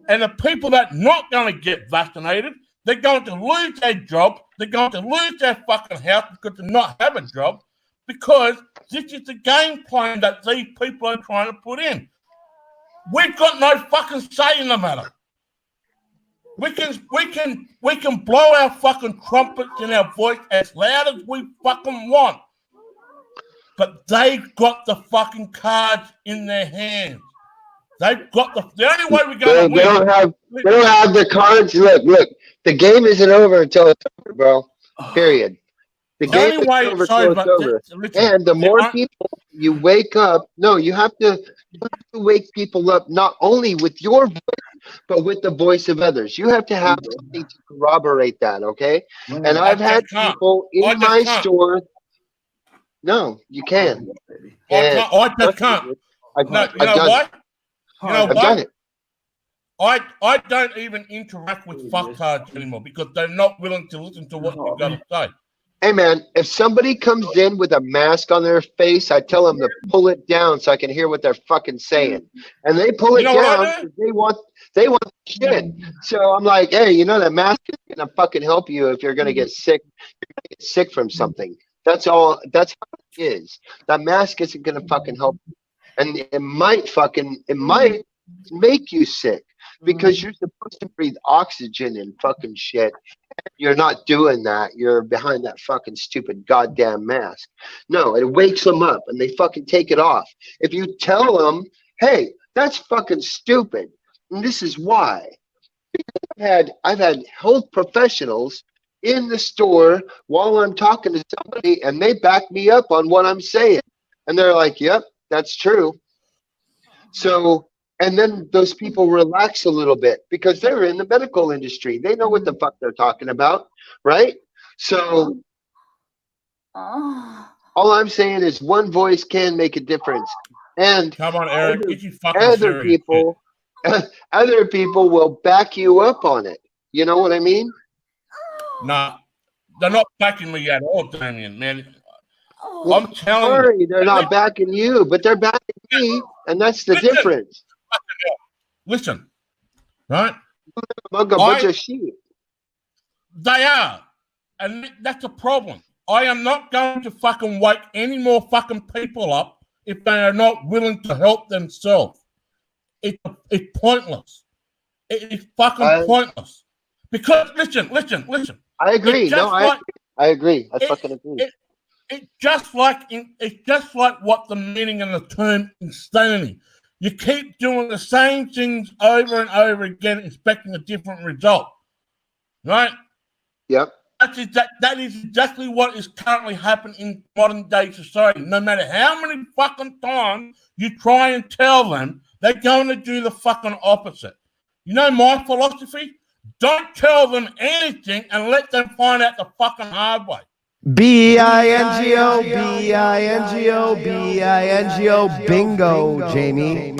And the people that not going to get vaccinated, they're going to lose their job. They're going to lose their fucking house because they not have a job, because this is the game plan that these people are trying to put in. We've got no fucking say in the matter. We can blow our fucking trumpets in our voice as loud as we fucking want, but they've got the fucking cards in their hands. They've got the only way we're going to win. They don't have the cards. Look. The game isn't over until it's over, bro. Period. The game is over until it's over. And the more people you wake up, you have to wake people up not only with your voice, but with the voice of others. You have to have something to corroborate that, okay? And I've had people in my store. No, you can't. I just can't. You know what? I've done it. I don't even interact with fucktards anymore because they're not willing to listen to what you've got to say. Hey, man, if somebody comes in with a mask on their face, I tell them to pull it down so I can hear what they're fucking saying. And they pull it down because they want shit. So I'm like, hey, that mask is going to fucking help you if you're going to get sick. You're going to get sick from something. That's all. That's how it is. That mask isn't going to fucking help you. And it might make you sick because you're supposed to breathe oxygen and fucking shit. You're not doing that. You're behind that fucking stupid goddamn mask. No, it wakes them up and they fucking take it off. If you tell them, hey, that's fucking stupid, and this is why. I've had health professionals in the store while I'm talking to somebody, and they back me up on what I'm saying, and they're like, "Yep, that's true." So. And then those people relax a little bit because they're in the medical industry. They know what the fuck they're talking about, right? So all I'm saying is one voice can make a difference. And come on, Eric, other people will back you up on it. You know what I mean? Nah, they're not backing me at all, Damien, man. I'm telling you. They're not backing you, but they're backing me, and that's the difference. Listen, right? Among a bunch of sheep. They are. And that's the problem. I am not going to fucking wake any more fucking people up if they are not willing to help themselves. It's pointless. It is fucking pointless. Because, listen. I agree. I agree. I fucking agree. It's just like what the meaning of the term insanity. You keep doing the same things over and over again, expecting a different result, right? Yep. That is exactly what is currently happening in modern day society. No matter how many fucking times you try and tell them, they're going to do the fucking opposite. You know my philosophy? Don't tell them anything and let them find out the fucking hard way. B-I-N-G-O, B-I-N-G-O, B-I-N-G-O, bingo, Jamie.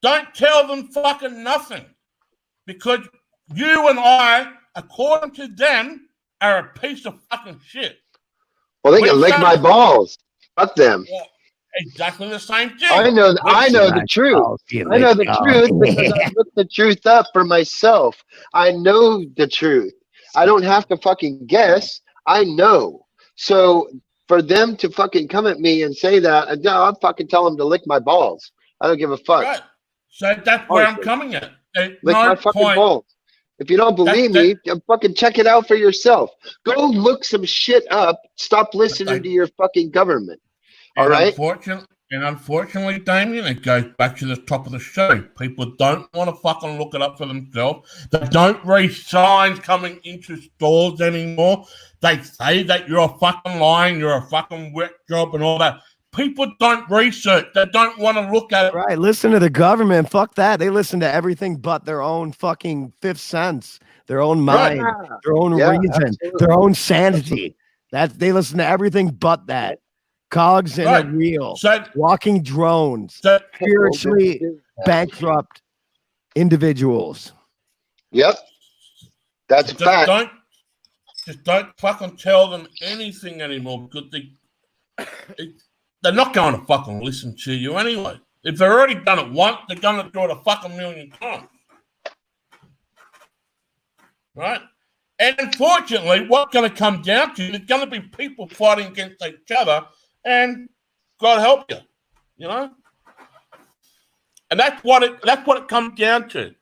Don't tell them fucking nothing. Because you and I, according to them, are a piece of fucking shit. Well, they can lick my balls. Fuck them. Well, exactly the same thing. I know the truth. I know the truth because I looked the truth up for myself. I know the truth. I don't have to fucking guess. I know. So for them to fucking come at me and say that, I'll fucking tell them to lick my balls. I don't give a fuck. Right. So that's where I'm coming at. Lick my fucking balls. If you don't believe me, fucking check it out for yourself. Go look some shit up. Stop listening to your fucking government. All right? Unfortunately, Damien, it goes back to the top of the show. People don't want to fucking look it up for themselves. They don't read signs coming into stores anymore. They say that you're a fucking lying, you're a fucking wet job and all that. People don't research. They don't want to look at it. Right. Listen to the government. Fuck that. They listen to everything but their own fucking fifth sense, their own mind, their own reason, absolutely. Their own sanity. They listen to everything but that. Cogs in a wheel, walking drones, spiritually bankrupt individuals. Yep. That's a fact. Don't fucking tell them anything anymore because they're not going to fucking listen to you anyway. If they've already done it once, they're going to do it a fucking million times. Right? And unfortunately, what's going to come down to, there's going to be people fighting against each other, and God help you, you know? And that's what it comes down to.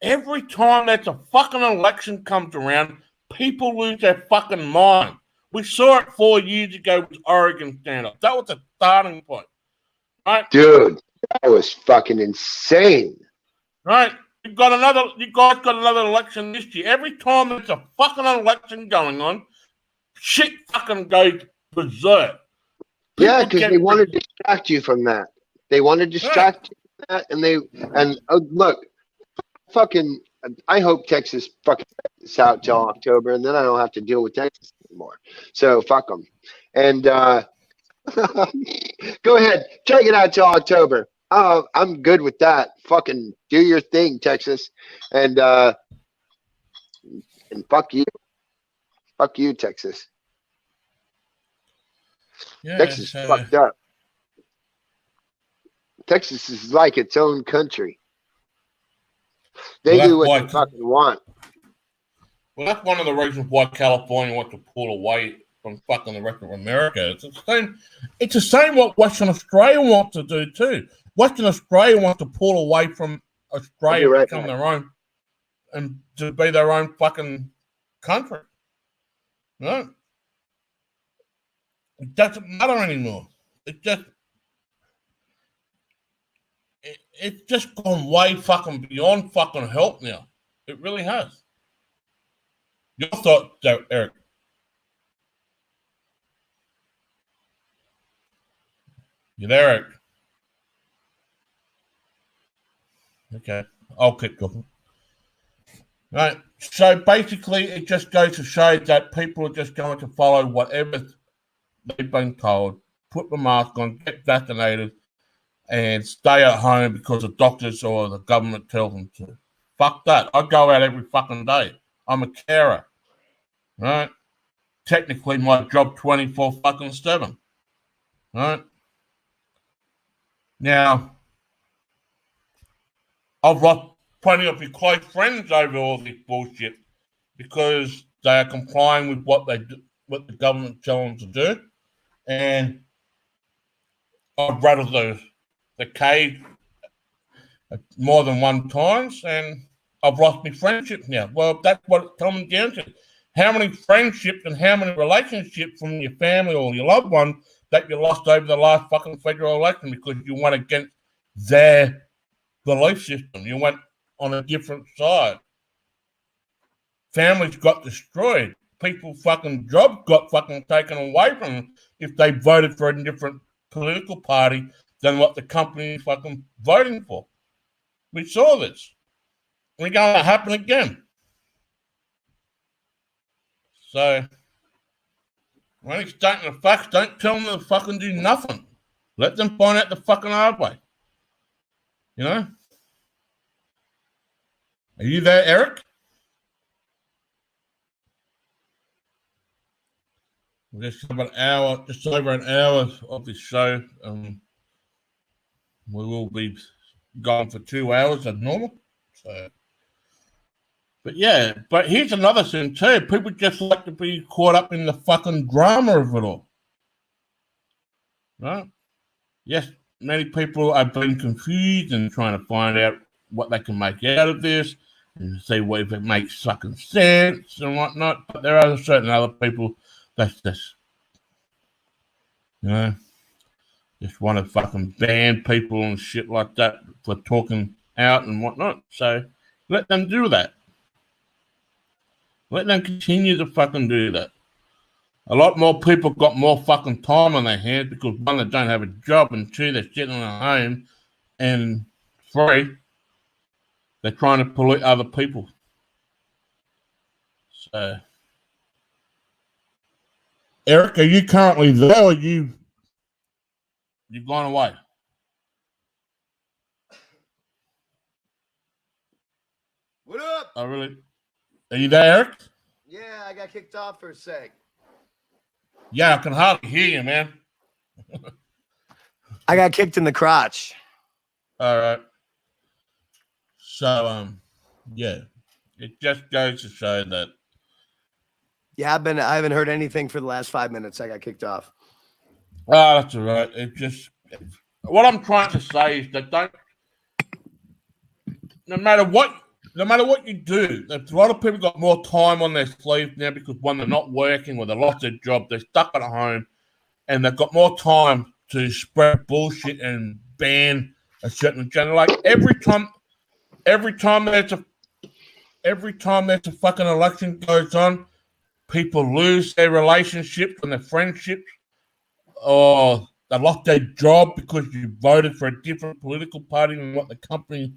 Every time that a fucking election comes around, people lose their fucking mind. We saw it 4 years ago with Oregon stand-up. That was the starting point. Right? Dude, that was fucking insane. Right? You guys got another election this year. Every time there's a fucking election going on, shit fucking goes berserk. Yeah, because they want to distract you from that. They want to distract you from that, and look, fucking. I hope Texas fucking this out till October, and then I don't have to deal with Texas anymore. So fuck them. And go ahead, check it out till October. I'm good with that. Fucking do your thing, Texas, and fuck you, Texas. Yeah, Texas is fucked up. Texas is like its own country. They do what they fucking want. Well, that's one of the reasons why California wants to pull away from fucking the rest of America. It's the same what Western Australia wants to do too. Western Australia wants to pull away from Australia to become their own and to be their own fucking country. No. It doesn't matter anymore. It's just gone way fucking beyond fucking help now. It really has. Your thoughts, Eric? You there, Eric? Okay, I'll keep going. Right. So basically, it just goes to show that people are just going to follow whatever they've been told, put the mask on, get vaccinated, and stay at home because the doctors or the government tell them to. Fuck that. I go out every fucking day. I'm a carer. Right? Technically, my job 24/7. Right? Now, I've lost plenty of your close friends over all this bullshit because they are complying with what the government tells them to do. And I've rattled the cage more than one times, and I've lost my friendships now. Well, that's what it comes down to. How many friendships and how many relationships from your family or your loved one that you lost over the last fucking federal election because you went against their belief system. You went on a different side. Families got destroyed. People fucking jobs got fucking taken away from them if they voted for a different political party than what the company is fucking voting for. We saw this. We're going to happen again. So, when it's stating the facts, don't tell them to fucking do nothing. Let them find out the fucking hard way. You know? Are you there, Eric? We're just about just over an hour of this show. We will be gone for 2 hours as normal. So, but here's another thing too. People just like to be caught up in the fucking drama of it all. Right? Yes, many people have been confused and trying to find out what they can make out of this and see what if it makes fucking sense and whatnot. But there are certain other people that's just, just want to fucking ban people and shit like that for talking out and whatnot. So let them do that. Let them continue to fucking do that. A lot more people got more fucking time on their hands because one, they don't have a job, and two, they're sitting at home, and three, they're trying to pollute other people. So, Eric, are you currently there, or you've gone away? What up? Oh, really? Are you there, Eric? Yeah, I got kicked off for a sec. Yeah, I can hardly hear you, man. I got kicked in the crotch. All right. So, yeah, it just goes to show that. Yeah, I haven't heard anything for the last 5 minutes. I got kicked off. Oh, that's all right. What I'm trying to say is that no matter what you do, a lot of people got more time on their sleeve now because when they're not working or they lost their job, they're stuck at home, and they've got more time to spread bullshit and ban a certain agenda. Like every time there's a fucking election goes on, people lose their relationships and their friendships, or they lost their job because you voted for a different political party than what the company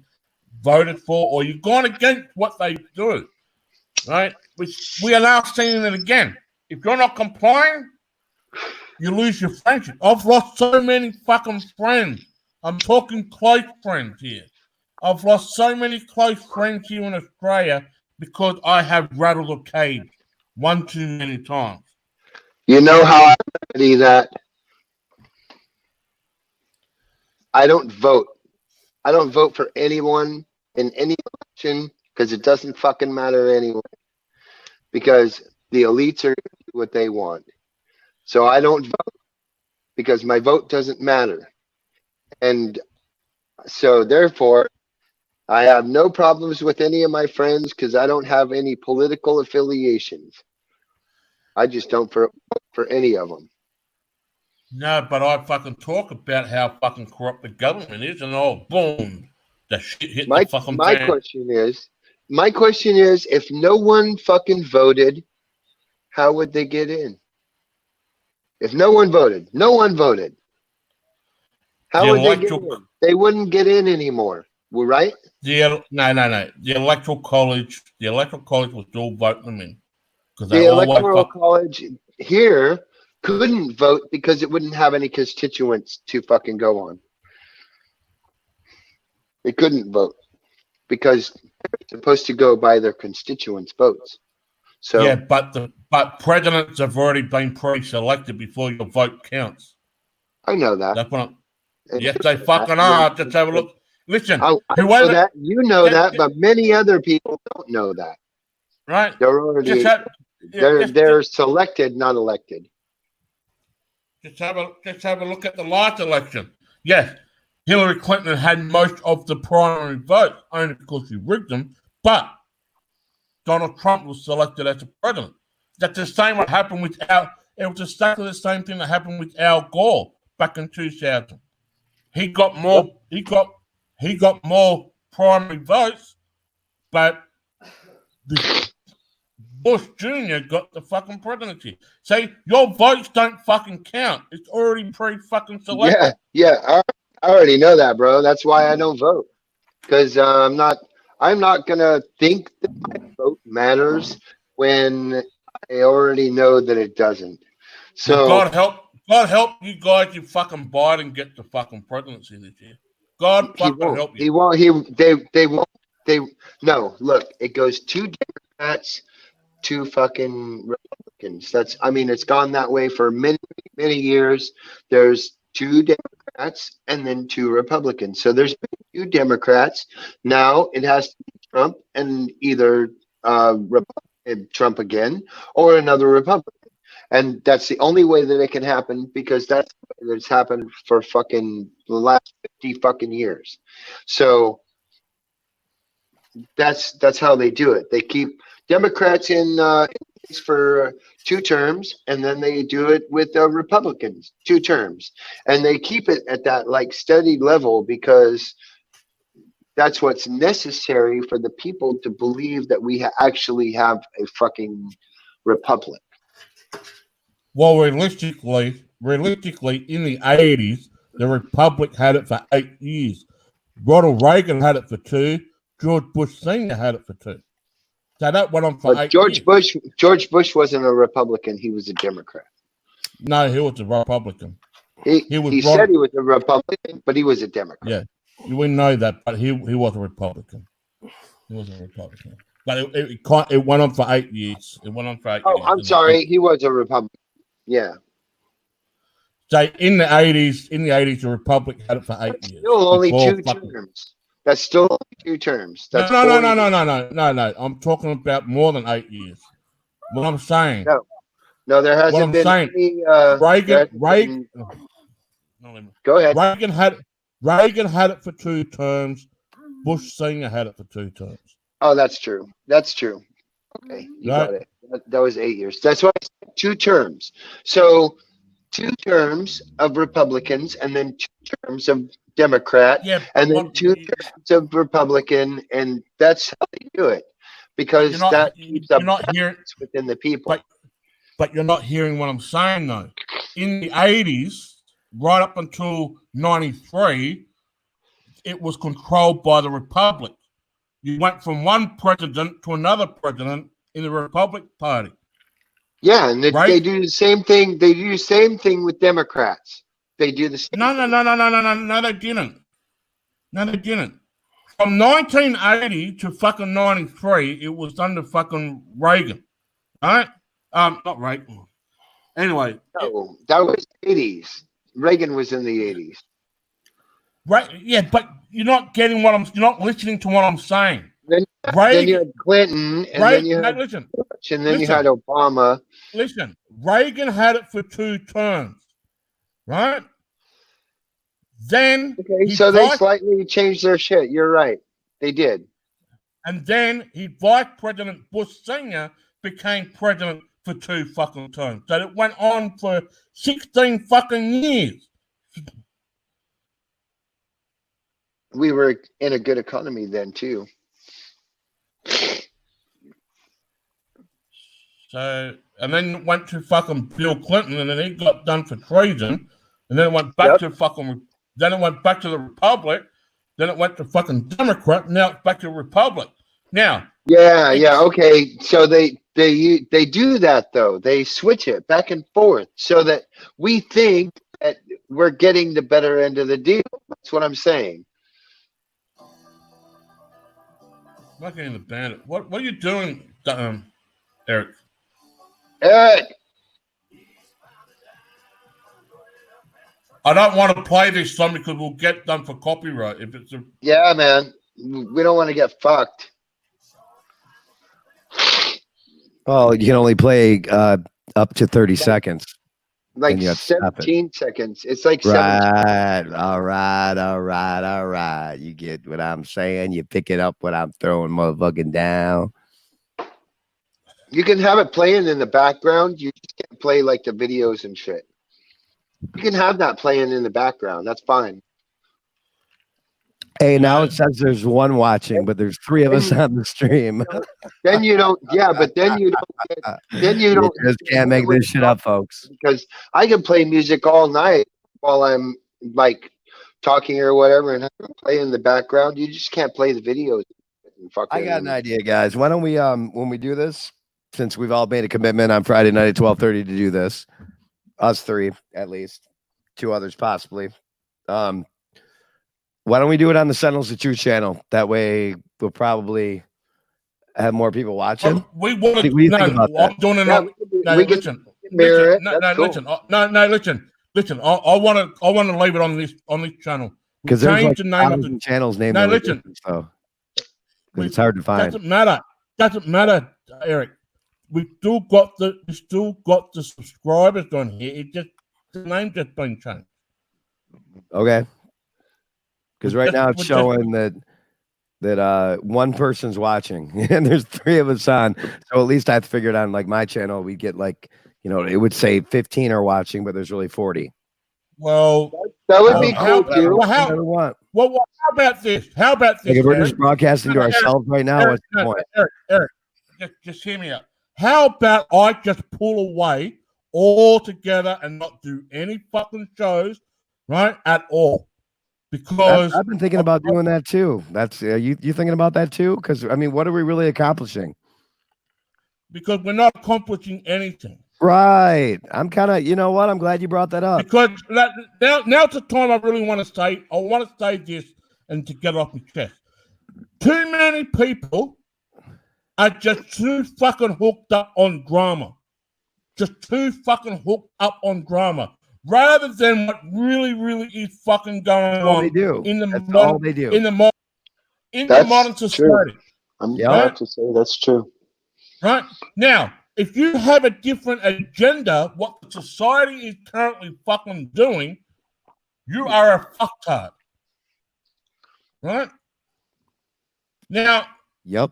voted for, or you've gone against what they do, right? We are now seeing it again. If you're not complying, you lose your friendship. I've lost so many fucking friends. I'm talking close friends here. I've lost so many close friends here in Australia because I have rattled a cage one too many times. You know how I remedy that? I don't vote. I don't vote for anyone in any election because it doesn't fucking matter anyway. Because the elites are doing what they want. So I don't vote because my vote doesn't matter. And so therefore, I have no problems with any of my friends because I don't have any political affiliations. I just don't vote for any of them. No, but I fucking talk about how fucking corrupt the government is, and boom, the shit hit the fucking my fan. My question is, if no one fucking voted, how would they get in? If no one voted. How would they get in? They wouldn't get in anymore. Well, right? No. The electoral college was still voting them in. The electoral college here couldn't vote because it wouldn't have any constituents to fucking go on. They couldn't vote because they're supposed to go by their constituents' votes. So yeah, but presidents have already been pre-selected before your vote counts. I know that. That's what yes, they fucking are. Just have a look. Listen, I know that. You know that, but many other people don't know that. Right? They're already they're selected, not elected. Just have a look at the last election. Yes, Hillary Clinton had most of the primary votes only because she rigged them, but Donald Trump was selected as a president. That's the same what happened with it was exactly the same thing that happened with Al Gore back in 2000. He got more primary votes, but Bush Jr. got the fucking presidency. See, your votes don't fucking count. It's already pre-fucking selected. Yeah, I already know that, bro. That's why I don't vote. Because I'm not gonna think that my vote matters when I already know that it doesn't. So God help you guys, you fucking Biden get the fucking presidency this year. God fucking help you. He won't. They won't. No. Look, it goes 2 Democrats, 2 fucking Republicans. It's gone that way for many, many years. There's 2 Democrats and then 2 Republicans. So there's 2 Democrats. Now it has to be Trump and either Trump again or another Republican. And that's the only way that it can happen because that's happened for fucking the last 50 fucking years. So that's how they do it. They keep Democrats in for 2 terms, and then they do it with Republicans 2 terms, and they keep it at that like steady level because that's what's necessary for the people to believe that we actually have a fucking republic. Well, realistically, in the 80s, the Republic had it for 8 years. Ronald Reagan had it for 2. George Bush Sr. had it for 2. So that went on for 8 years. George Bush wasn't a Republican. He was a Democrat. No, he was a Republican. He said he was a Republican, but he was a Democrat. Yeah, we know that, but he was a Republican. He was a Republican. But it went on for 8 years. It went on for 8 years. Oh, I'm sorry. He was a Republican. Yeah. in the 80s, the Republic had it for 8 years. Still only before 2 fucking- terms. That's still only 2 terms. That's No. 4 years. No. I'm talking about more than 8 years. What I'm saying. No, there What hasn't I'm been saying. any. Reagan. Go ahead. Reagan had it for 2 terms. Bush Senior had it for 2 terms. Oh, that's true. That's true. Okay, you Right. got it. That was 8 years. That's why I said 2 terms. So 2 terms of Republicans, and then 2 terms of Democrat, Yeah, and then what- 2 terms of Republican, and that's how they do it because You're not- that keeps up you're not hearing, within the people. but you're not hearing what I'm saying though. In the 80s, right up until 93, it was controlled by the Republic. You went from one president to another president in the Republic Party. Yeah, and they Right? do the same thing. They do the same thing with Democrats. They do the same. No, they didn't. No, they didn't. From 1980 to fucking 93, it was under fucking Reagan. All right? Not Reagan. Anyway, No, that was 80s. Reagan was in the 80s. right? Yeah, but you're not getting what I'm. You're not listening to what I'm saying. Then you Reagan, had Clinton, and right? then you No, had listen, Bush, and then you listen. had Obama. listen. Reagan had it for 2 terms, right? Then Okay, he so they vice- slightly changed their shit. You're right. They did. and then Vice President Bush Senior became president for 2 fucking terms. So it went on for 16 fucking years. We were in a good economy then too. So, and then it went to fucking Bill Clinton, and then he got done for treason, and then it went back to fucking, then it went back to the Republic, then it went to fucking Democrat, now it's back to Republic. Now, Yeah, okay. So they do that though. They switch it back and forth so that we think that we're getting the better end of the deal. That's what I'm saying. not getting the bandit. What are you doing, Eric? Eric, I don't want to play this song because we'll get done for copyright. If it's a yeah, man. We don't want to get fucked. Oh, you can only play up to 30 seconds. Like And you have to stop it. 17 seconds. It's like 17. Right. All right. You get what I'm saying? You pick it up when I'm throwing motherfucking down. You can have it playing in the background. You just can't play like the videos and shit. You can have that playing in the background. That's fine. Hey, now it says there's 1 watching, but there's 3 of us on the stream. Then you don't. Yeah, but then you don't. Then you You don't. just can't make this shit up, folks. Because I can play music all night while I'm like talking or whatever, and I can play in the background. You just can't play the videos. And fucking, I got an idea, guys. Why don't we when we do this, since we've all made a commitment on Friday night at 12:30 to do this, us 3 at least, 2 others possibly. Why don't we do it on the Sentinels of Truth channel? That way we'll probably have more people watching. we want What to. do you think about that? I'm doing it. Yeah, on- No, we can listen. mirror it. No, That's cool. listen. Listen. I want to leave it on this channel. We Because there's changed like the name of 1,000 channels named No, every listen. different, so We- it's hard to find. Doesn't matter, Eric. We still got the subscribers on here. It just the name just been changed. Okay. Because right just- now it's we just- showing that 1 person's watching and there's 3 of us on. So at least I figured on like my channel we get like, it would say 15 are watching, but there's really 40. Well, That would be How- cool too. well, how- Whatever we want. how about this? How about this? Like if we're Eric? just broadcasting to Eric, ourselves right now, what's the point? Eric, just hear me out. How about I just pull away altogether and not do any fucking shows, right, at all? Because I've been thinking about doing that too. That's you thinking about that too? Because I mean, what are we really accomplishing? we're not accomplishing anything. Right. I'm kind of, you know what? I'm glad you brought that up. Because now's the time I really want to say. I want to say this and to get off my chest. Too many people are just too fucking hooked up on drama. Just too fucking hooked up on drama. rather than what really is fucking going all on they do. in the That's modern, all they do. in the modern That's society. I'm Yep. proud to say that's true. Right? Now, if you have a different agenda, what the society is currently fucking doing, you are a fucktard. Right? Now, Yep.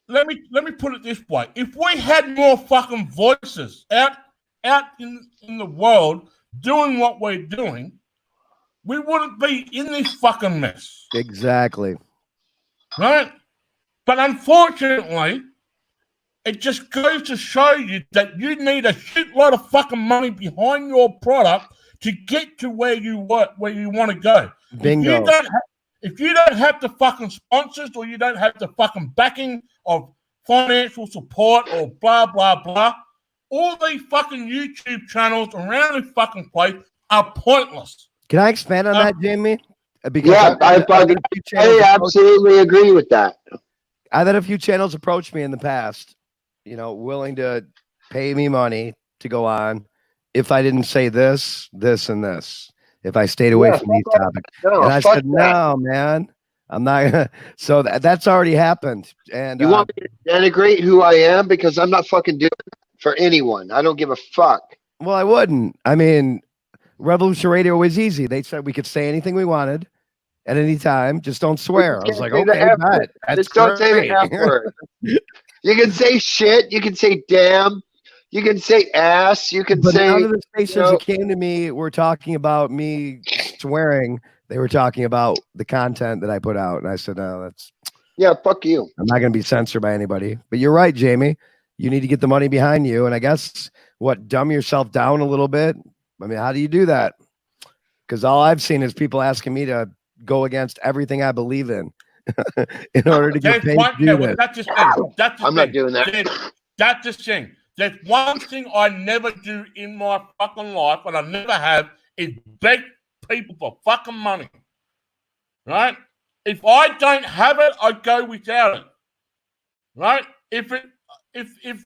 let me put it this way. If we had more fucking voices out in the world doing what we're doing, we wouldn't be in this fucking mess. Exactly. Right? But unfortunately, it just goes to show you that you need a shitload of fucking money behind your product to get to where you want to go. Bingo. If you don't have the fucking sponsors or you don't have the fucking backing of financial support or blah, blah, blah, all these fucking YouTube channels around this fucking place are pointless. Can I expand on that, Jamie? Because Yeah, I've had a few channels I approach- absolutely agree with that. I've had a few channels approach me in the past, willing to pay me money to go on if I didn't say this, this, and this. If I stayed away from these topics. No, And I fuck said, that. no, man, I'm not gonna. So that's already happened. And You want me to denigrate who I am because I'm not fucking doing it for anyone. I don't give a fuck. well, I wouldn't. I mean, Revolution Radio was easy. They said we could say anything we wanted at any time. Just don't swear. I was like, Say the okay, F bet. word. That's Just don't say the great. F word. You can say shit. You can say damn. You can say ass. You can But say. none of the stations know- that came to me were talking about me swearing. They were talking about the content that I put out. And I said, no, Yeah, fuck you. I'm not going to be censored by anybody. But you're right, Jamie. You need to get the money behind you. And I guess dumb yourself down a little bit. I mean, how do you do that? Because all I've seen is people asking me to go against everything I believe in order to get paid to do this. That's just thing. That's the I'm not thing. doing that. That's the thing. There's one thing I never do in my fucking life, and I never have, is beg people for fucking money. Right? If I don't have it, I go without it. Right? If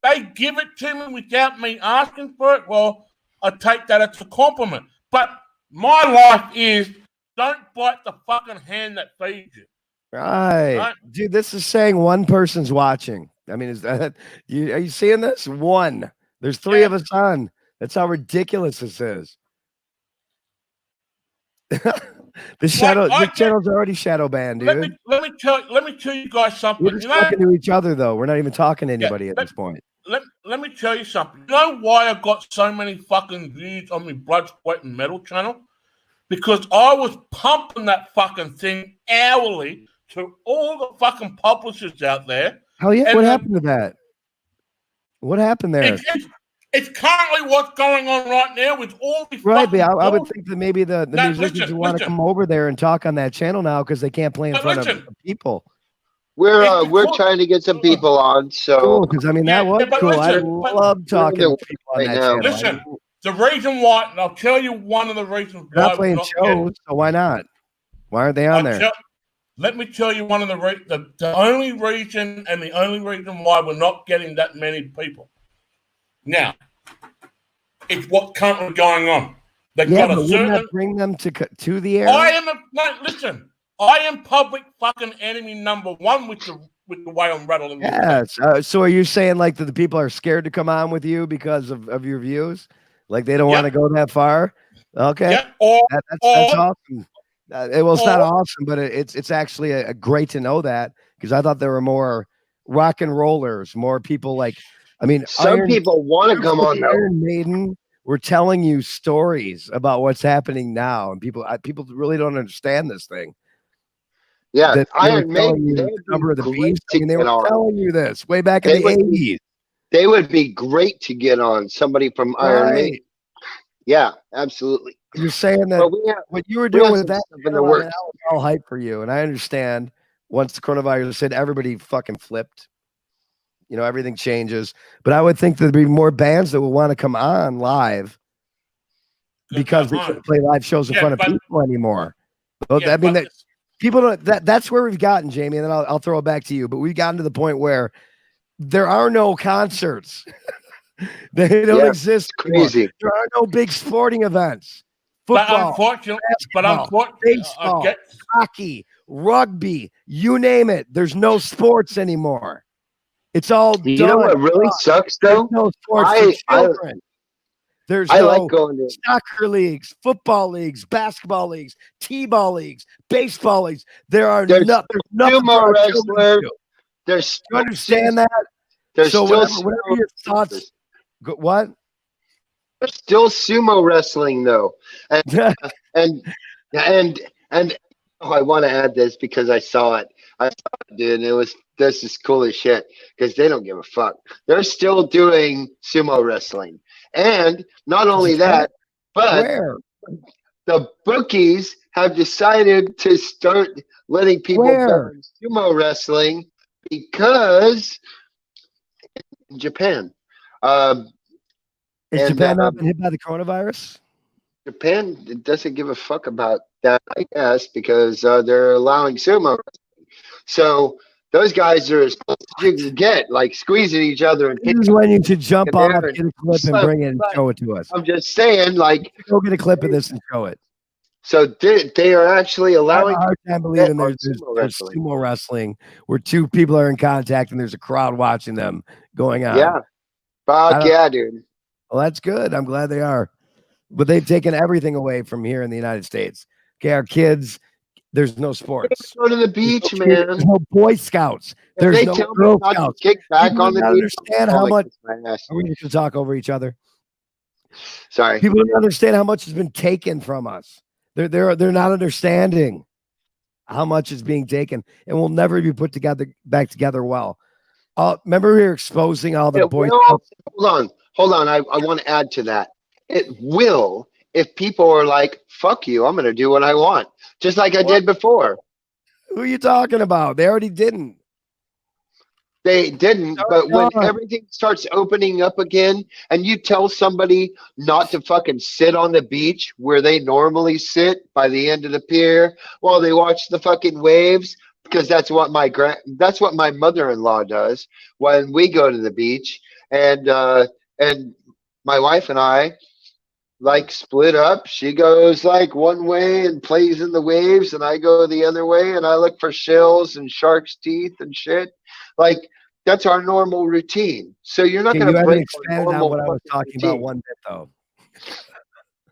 they give it to me without me asking for it, well, I take that as a compliment. But my life is don't bite the fucking hand that feeds you. Right. Dude, this is saying one person's watching. I mean, is that you? Are you seeing this? One. There's three of us on. That's how ridiculous this is. This channel's already shadow banned, dude. Let me tell you guys something. We're just talking to each other, though. We're not even talking to anybody at this point. Let me tell you something. You know why I got so many fucking views on my Blood, Sweat, and Metal channel? Because I was pumping that fucking thing hourly to all the fucking publishers out there. Hell yeah! And What happened to that? What happened there? It's currently what's going on right now with all these Right, but fucking I would think that maybe the Now, musicians listen, who want to listen. come over there and talk on that channel now because they can't play in But front listen. of people. We're trying to get some people on. So Cool, because I mean that was but cool. I listen, but- love talking to people on right that now. channel. Listen, the reason why, and I'll tell you one of the reasons They're why not playing we're not getting- shows, so why not? Why aren't they on there? Let me tell you one of the only reason and the only reason why we're not getting that many people. Now, it's what's currently going on. They've Yeah, got but a wouldn't certain. that bring them to the air? Listen. I am public fucking enemy number one with the way I'm rattling. this thing. Yes. So are you saying like that the people are scared to come on with you because of your views? Like they don't want to go that far? Okay. Yeah, or That's awesome. It's not awesome, but it's actually a great to know that because I thought there were more rock and rollers, more people like. I mean, some people want to come on though. Iron Maiden were telling you stories about what's happening now, and people really don't understand this thing. Yeah, That they were Iron telling Maiden. you the number of the great beast. I to mean, they get were on. telling you this way back in They the would 80s. They would be great to get on. Somebody from Iron Maiden. Right. Yeah, absolutely. You're saying that But we have, what you were we doing have with some that, stuff in the I mean, works. that was all hype for you, and I understand. Once the coronavirus hit, everybody fucking flipped. Everything changes. But I would think there'd be more bands that would want to come on live because they can't play live shows in front of people anymore. But I mean, people don't. That's where we've gotten, Jamie. And then I'll throw it back to you. But we've gotten to the point where there are no concerts. They don't Yeah, exist It's anymore. crazy. There are no big sporting events. But Football, unfortunately, baseball, hockey, rugby, you name it. There's no sports anymore. It's all done. You know what really sucks There's though? no sports I- for children. There's I no like going to. soccer leagues, football leagues, basketball leagues, t-ball leagues, baseball leagues. There's nothing Sumo for our children to wrestler. do. There's You understand that? There's So still whatever your thoughts. What? There's still sumo wrestling though, and I want to add this because I saw it. Dude, and this is cool as shit because they don't give a fuck. They're still doing sumo wrestling, and not only that, but Where? the bookies have decided to start letting people Where? go in sumo wrestling because in Japan. Is and, Japan not been hit by the coronavirus? Japan doesn't give a fuck about that, I guess, because they're allowing sumo wrestling. So those guys are as close as you can get, like squeezing each other. And This is when you should jump in off, there and get a clip, and bring it and show it to us. I'm just saying, like, Go get a clip of this and show it. so they are actually I have allowing. a hard time believing on there's sumo wrestling. sumo wrestling where two people are in contact and there's a crowd watching them going on. Yeah, fuck yeah, dude. Well, that's good. I'm glad they are. But they've taken everything away from here in the United States. Okay, our kids, there's no sports. Go to the beach, There's man. no Boy Scouts. If There's they no tell me Girl not to Scouts. kick back People on the don't beach. understand I'm how like, much. kiss my ass. Are we going to talk over each other? Sorry. People don't understand how much has been taken from us. They're not understanding how much is being taken and will never be put back together well. Remember we were exposing all the Boy Scouts. Hold on. I want to add to that. It will if people are like, fuck you, I'm going to do what I want. Just like I did before. Who are you talking about? They already didn't. They didn't, No, but when no. everything starts opening up again and you tell somebody not to fucking sit on the beach where they normally sit by the end of the pier while they watch the fucking waves, because that's what my mother-in-law does when we go to the beach, and my wife and I like split up. She goes like one way and plays in the waves, and I go the other way and I look for shells and shark's teeth and shit. Like, that's our normal routine. So you're not Okay, going you to haven't break our expanded on normal what I was fucking talking about routine. one bit though.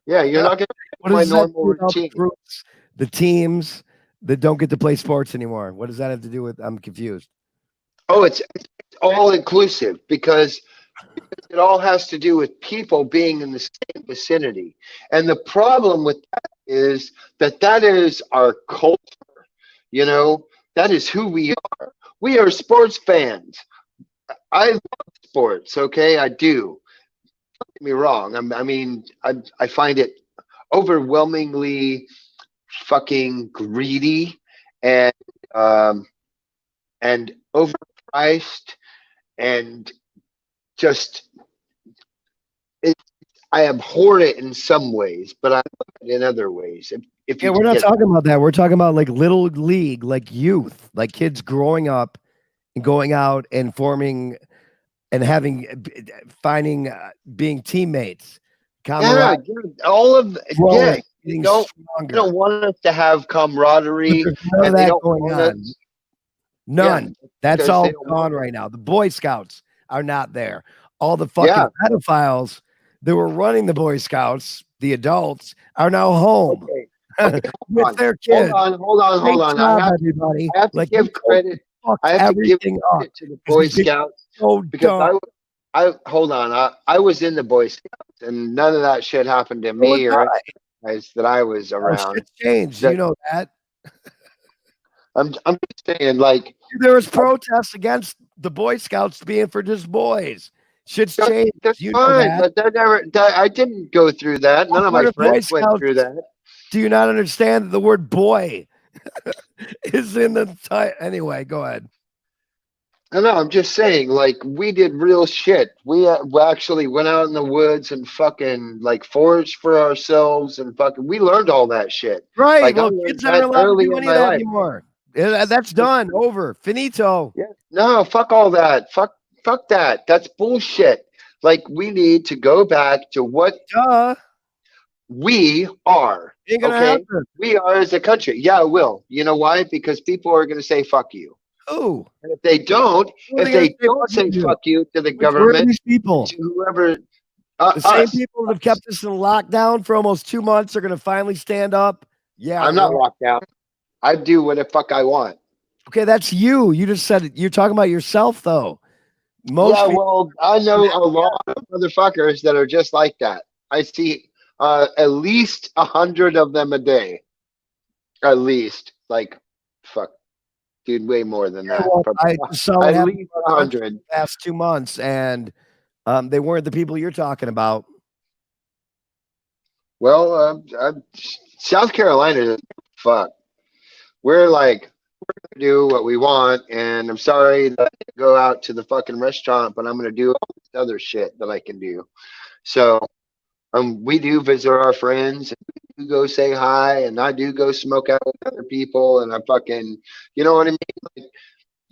Yeah, you're not going to What my does that normal do about the routine. groups, the teams that don't get to play sports anymore? What does that have to do with? I'm confused. Oh, it's all inclusive because it all has to do with people being in the same vicinity. And the problem with that is that is our culture. You know, that is who we are. We are sports fans. I love sports, okay? I do. Don't get me wrong. I find it overwhelmingly fucking greedy and overpriced and just I abhor it in some ways, but I love it in other ways. If Yeah, you we're not get- talking about that. We're talking about like little league, like youth, like kids growing up and going out and forming and finding being teammates. yeah, all of growing, they getting don't stronger. want us to have camaraderie. There's none of and they that don't going want on. us- None. That's because all they don't gone want right now. The Boy Scouts are not there. All the fucking Yeah. pedophiles that were running the Boy Scouts, the adults, are now home Okay, with on. their kids. hold on. Great I job, have, everybody. I have to Like, give you credit. fucked I have to give everything up. credit to the Boy we did- Scouts So because dumb. I hold on. I was in the Boy Scouts and none of that shit happened to me was or I. any guys that I was Oh, around. shit's changed. That- You know that. I'm just saying, like, There was protests against the Boy Scouts being for just boys. Shit's changed. that's You know fine, that. but I didn't go through that. None of What my if Boy friends went Scouts- through that. Do you not understand that the word boy is in the title? Anyway, go ahead. I know. I'm just saying, like, we did real shit. We actually went out in the woods and fucking like foraged for ourselves and fucking. We learned all that shit. Right. Like, I well, learned kids that aren't allowed early to do in any of my that life. anymore. Yeah, that's done. Over. Finito. Yeah. No, fuck all that. Fuck that. That's bullshit. Like, we need to go back to what Duh. we are. Ain't gonna Okay, happen. we are as a country. Yeah, it will. You know why? Because people are going to say "fuck you," Who? and if they don't, Who are if they they gonna don't say say fuck you to? "fuck you" to the Where are government, these people? to whoever, The same us. people that have kept us in lockdown for almost 2 months are going to finally stand up. Yeah, I'm not well, locked down. I do what the fuck I want. okay, that's you. You just said it. You're talking about yourself, though. Most Yeah, people, well, I know a lot of motherfuckers that are just like that. I see at least 100 of them a day. At least, like, fuck, dude, way more than that. well, Probably. I just saw what At happened least in the country 100. the past 2 months, and they weren't the people you're talking about. Well, South Carolina, fuck. We're like, do what we want, and I'm sorry that I didn't go out to the fucking restaurant, but I'm gonna do all this other shit that I can do. So, we do visit our friends, and we do go say hi, and I do go smoke out with other people, and I fucking, you know what I mean? Like,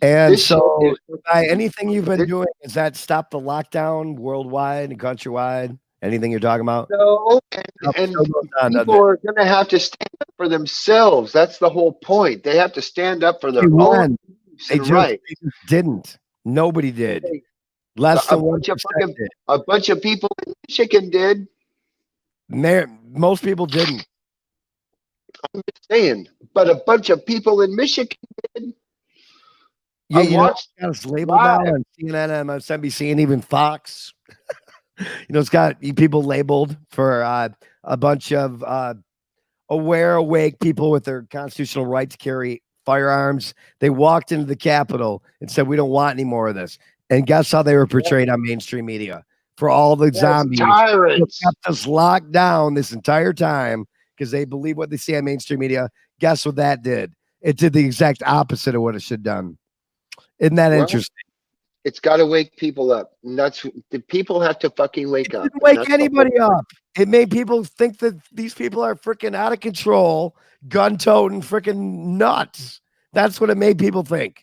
And this shit so, is by anything you've been this- doing, is that stop the lockdown worldwide and countrywide? Anything you're talking about? no, No, and still goes on, doesn't people it? are gonna have to stand up for themselves. That's the whole point. They have to stand up for their They own won. beliefs They and just, rights. they just didn't. Nobody did. They- Less A than bunch of 1% fucking, did. a bunch of people in Michigan did. Most people didn't. Saying, but a bunch of people in Michigan did. Yeah, I you know, watched got us labeled now live. on CNN, MSNBC, and even Fox. It's got people labeled for a bunch of aware, awake people with their constitutional right to carry firearms. They walked into the Capitol and said, "We don't want any more of this." And guess how they were portrayed on mainstream media? For all the Yes, zombies who tyrants. kept us locked down this entire time because they believe what they see on mainstream media. Guess what that did? It did the exact opposite of what it should have done. Isn't that Well, interesting? It's got to wake people up, and that's the people have to fucking wake up. Didn't and wake that's the whole anybody point. up. It made people think that these people are freaking out of control, gun-toting freaking nuts. That's what it made people think.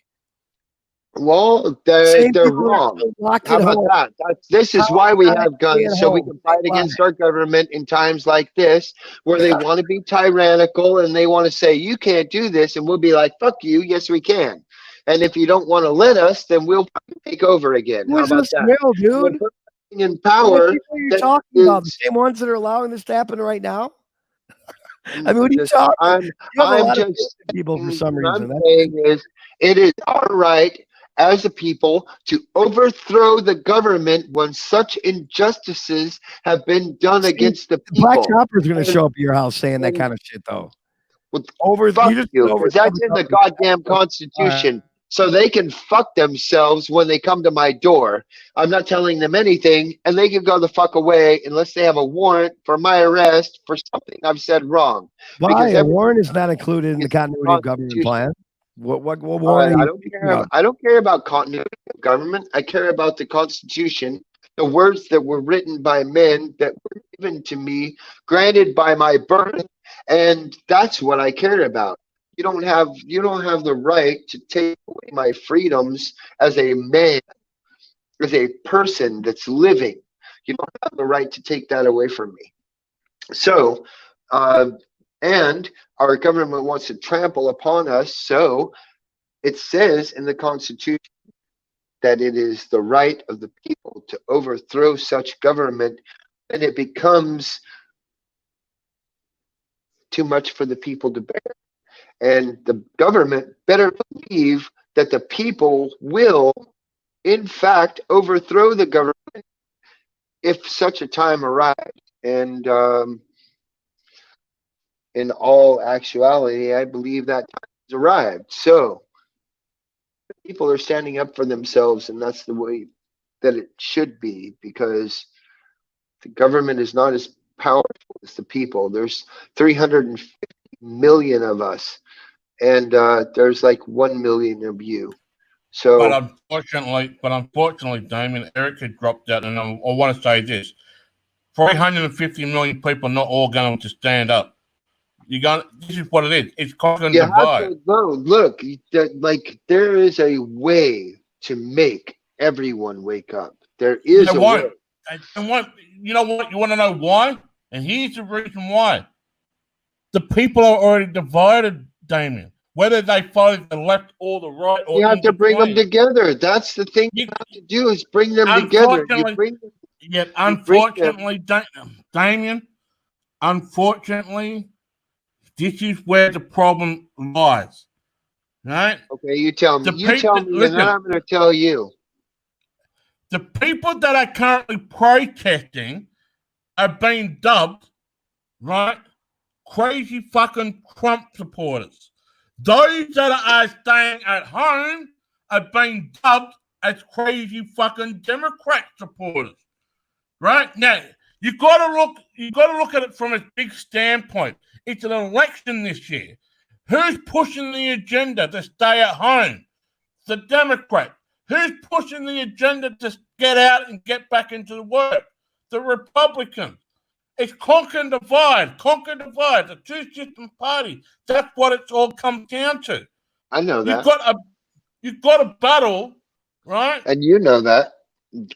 Well, they're Same people that are wrong. still locked How at about home. that? This is How why we about have stay guns, at so we home? can fight Why? against our government in times like this, where they want to be tyrannical and they want to say, you can't do this. And we'll be like, fuck you. Yes, we can. And if you don't want to let us, then we'll take over again. Who How is about this that? real, We're dude? putting in What power. people are you that talking about? The is- same ones that are allowing this to happen right now? I mean, what are you just- talking? I'm, You have a I'm lot of just people for some what reason. I'm saying is, it is our right as a people to overthrow the government when such injustices have been done See, against the Black people. Chopper's going to And- show up at your house saying that and- kind of shit, though. Well, fuck You just you, overthrow 'cause that's the in the government. goddamn Constitution. So they can fuck themselves when they come to my door. I'm not telling them anything, and they can go the fuck away unless they have a warrant for my arrest for something I've said wrong. Why? Because A every- warrant is not included in the it's the continuity of government Constitution. plan. What warrant? I don't care. I don't care about continuity of government. I care about the Constitution, the words that were written by men that were given to me, granted by my birth, and that's what I care about. You don't have the right to take away my freedoms as a man, as a person that's living. You don't have the right to take that away from me. So, and our government wants to trample upon us. So it says in the Constitution that it is the right of the people to overthrow such government, and it becomes too much for the people to bear. And the government better believe that the people will, in fact, overthrow the government if such a time arrives. And in all actuality, I believe that time has arrived. So people are standing up for themselves, and that's the way that it should be, because the government is not as powerful as the people. There's 350 million of us, and there's like 1 million of you. So, But unfortunately, Damien, Eric had dropped out, and I want to say this: 350 million people not all going to stand up. This is what it is. It's conquer and you have divide. to know, look, like there is a way to make everyone wake up. There is They a won't. way. And what you know what you want to know why? And here's the reason why. The people are already divided, Damien. Whether they follow the left or the right, or You have to bring them together. That's the thing you have to do is bring them together. Unfortunately, Damien, unfortunately, this is where the problem lies. Right? Okay, you tell me. Listen, and then I'm going to tell you. The people that are currently protesting are being dubbed, right, crazy fucking Trump supporters. Those that are staying at home are being dubbed as crazy fucking Democrat supporters. Right? Now, you gotta look at it from a big standpoint. It's an election this year. Who's pushing the agenda to stay at home? The Democrat. Who's pushing the agenda to get out and get back into the work? The Republicans. It's conquer and divide, the two-system party. That's what it's all come down to. I know that. You've got a battle, right? And you know that.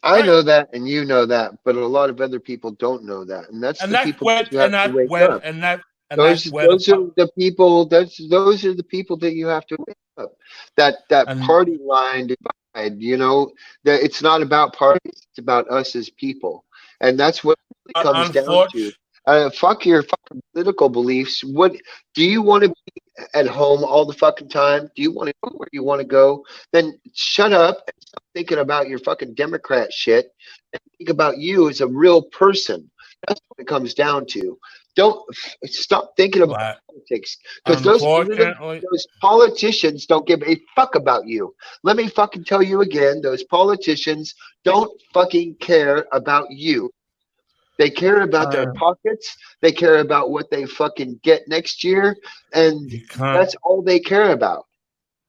I know that, and you know that. But a lot of other people don't know that, and that's the people that you have to wake up. Those are the people that you have to wake up. That party line divide. You know that it's not about parties; it's about us as people, and that's what it comes down to. Fuck your fucking political beliefs. What do you want to be at home all the fucking time? Do you want to go where you want to go? Then shut up and stop thinking about your fucking Democrat shit and think about you as a real person. That's what it comes down to. Don't stop thinking about politics, because those politicians don't give a fuck about you. Let me fucking tell you again, those politicians don't fucking care about you. They care about their pockets. They care about what they fucking get next year, and that's all they care about.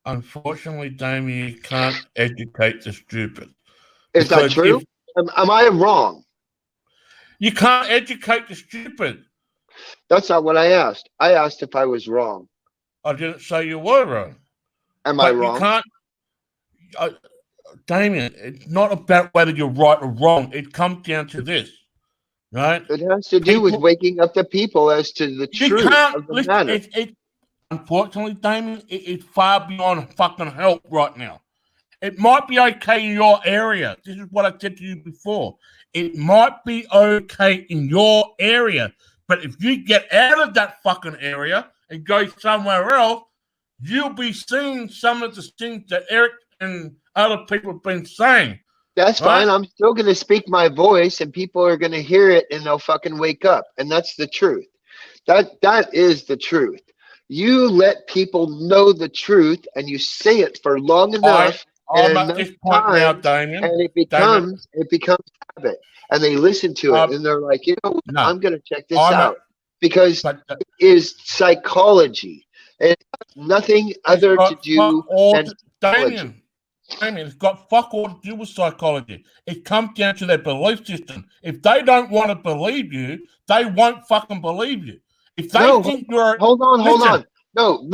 Unfortunately, Damien, you can't educate the stupid. Is that true? Am I wrong? You can't educate the stupid. That's not what I asked. I asked if I was wrong. I didn't say you were wrong. Am I wrong? You can't, Damien, it's not about whether you're right or wrong. It comes down to this. Right? It has to do with waking up the people as to the truth of the matter. Unfortunately, Damien, it's far beyond fucking help right now. It might be okay in your area. This is what I said to you before. It might be okay in your area, but if you get out of that fucking area and go somewhere else, you'll be seeing some of the things that Eric and other people have been saying. That's fine. I'm still going to speak my voice, and people are going to hear it, and they'll fucking wake up. And that's the truth. That is the truth. You let people know the truth, and you say it for long enough, and it becomes habit. And they listen to it, and they're like, I'm going to check this out, because it is psychology. It has nothing other to do than psychology. Damien, it's got fuck all to do with psychology. It comes down to their belief system. If they don't want to believe you, they won't fucking believe you. If they think you're hold on. No.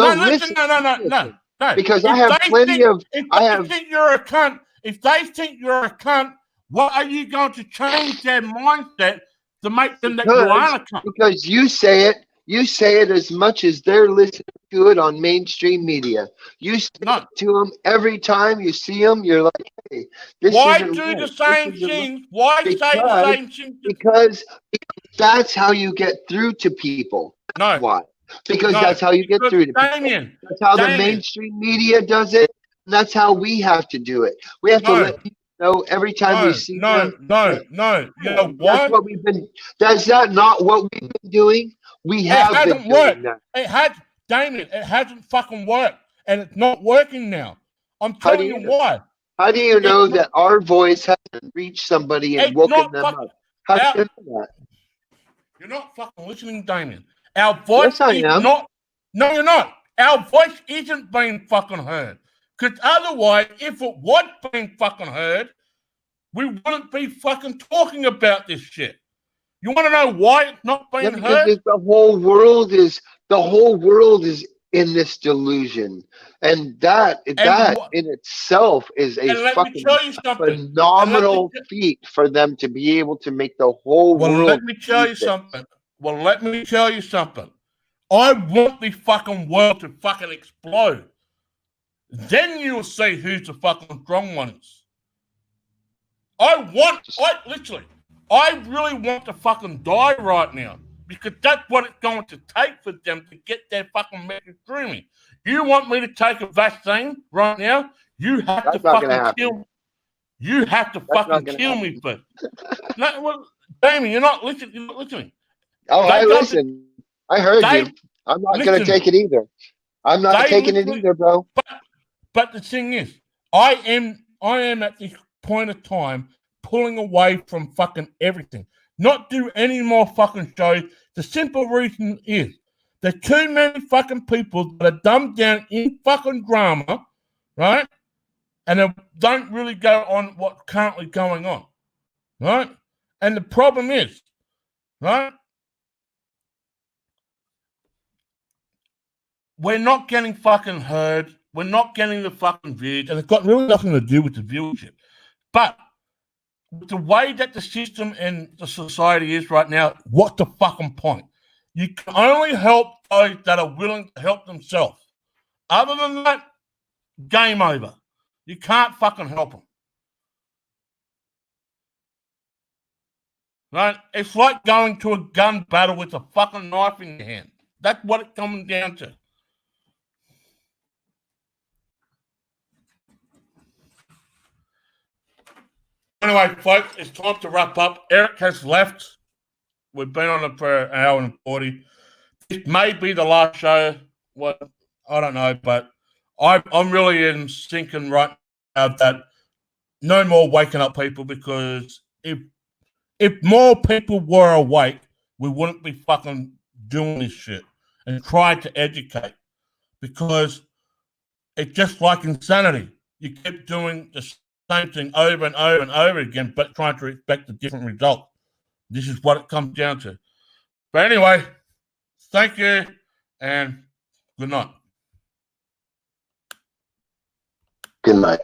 Because I have plenty of. If they think you're a cunt, what are you going to change their mindset to make them that you are a cunt? Because you say it. You say it as much as they're listening to it on mainstream media. You say it to them every time you see them. You're like, hey, this why isn't do right. the same thing? Why say the same thing? Because that's how you get through to people. No. Why? Because that's how you get through to people. That's how the mainstream media does it. And that's how we have to do it. We have to let people know every time we see them. No. You know what? That's what we've been. Is that not what we've been doing? We have been doing that. Damien, it hasn't fucking worked, and it's not working now. I'm telling you why. How do you know that our voice hasn't reached somebody and woken them up? How do you know that? You're not fucking listening, Damien. Our voice is not. No, you're not. Our voice isn't being fucking heard. Because otherwise, if it was being fucking heard, we wouldn't be fucking talking about this shit. You want to know why it's not being heard? Because the whole world is in this delusion, and that in itself is a let me fucking tell you something. phenomenal feat for them to be able to make the whole world. Let me tell you something. I want the fucking world to fucking explode. Then you'll see who's the fucking strong ones. I really want to fucking die right now, because that's what it's going to take for them to get their fucking message through me. You want me to take a vaccine right now? You have to fucking kill. You have to fucking kill me first. No, well, Damien, you're not listening. Oh, I listen. I heard you. I'm not going to take it either. I'm not taking it either, bro. But the thing is, I am at this point of time pulling away from fucking everything. Not do any more fucking shows. The simple reason is there's too many fucking people that are dumbed down in fucking drama, right? And they don't really go on what's currently going on, right? And the problem is, right? We're not getting fucking heard. We're not getting the fucking views, and it's got really nothing to do with the viewership. But with the way that the system and the society is right now, what's the fucking point? You can only help those that are willing to help themselves. Other than that, game over. You can't fucking help them. Right? It's like going to a gun battle with a fucking knife in your hand. That's what it's coming down to. Anyway, folks, it's time to wrap up. Eric has left. We've been on it for an hour and 40. It may be the last show. Well, I don't know, but I'm really thinking right now that no more waking up people, because if more people were awake, we wouldn't be fucking doing this shit and trying to educate, because it's just like insanity. You keep doing the same thing over and over and over again, but trying to expect a different result. This is what it comes down to. But anyway, thank you and good night. Good night.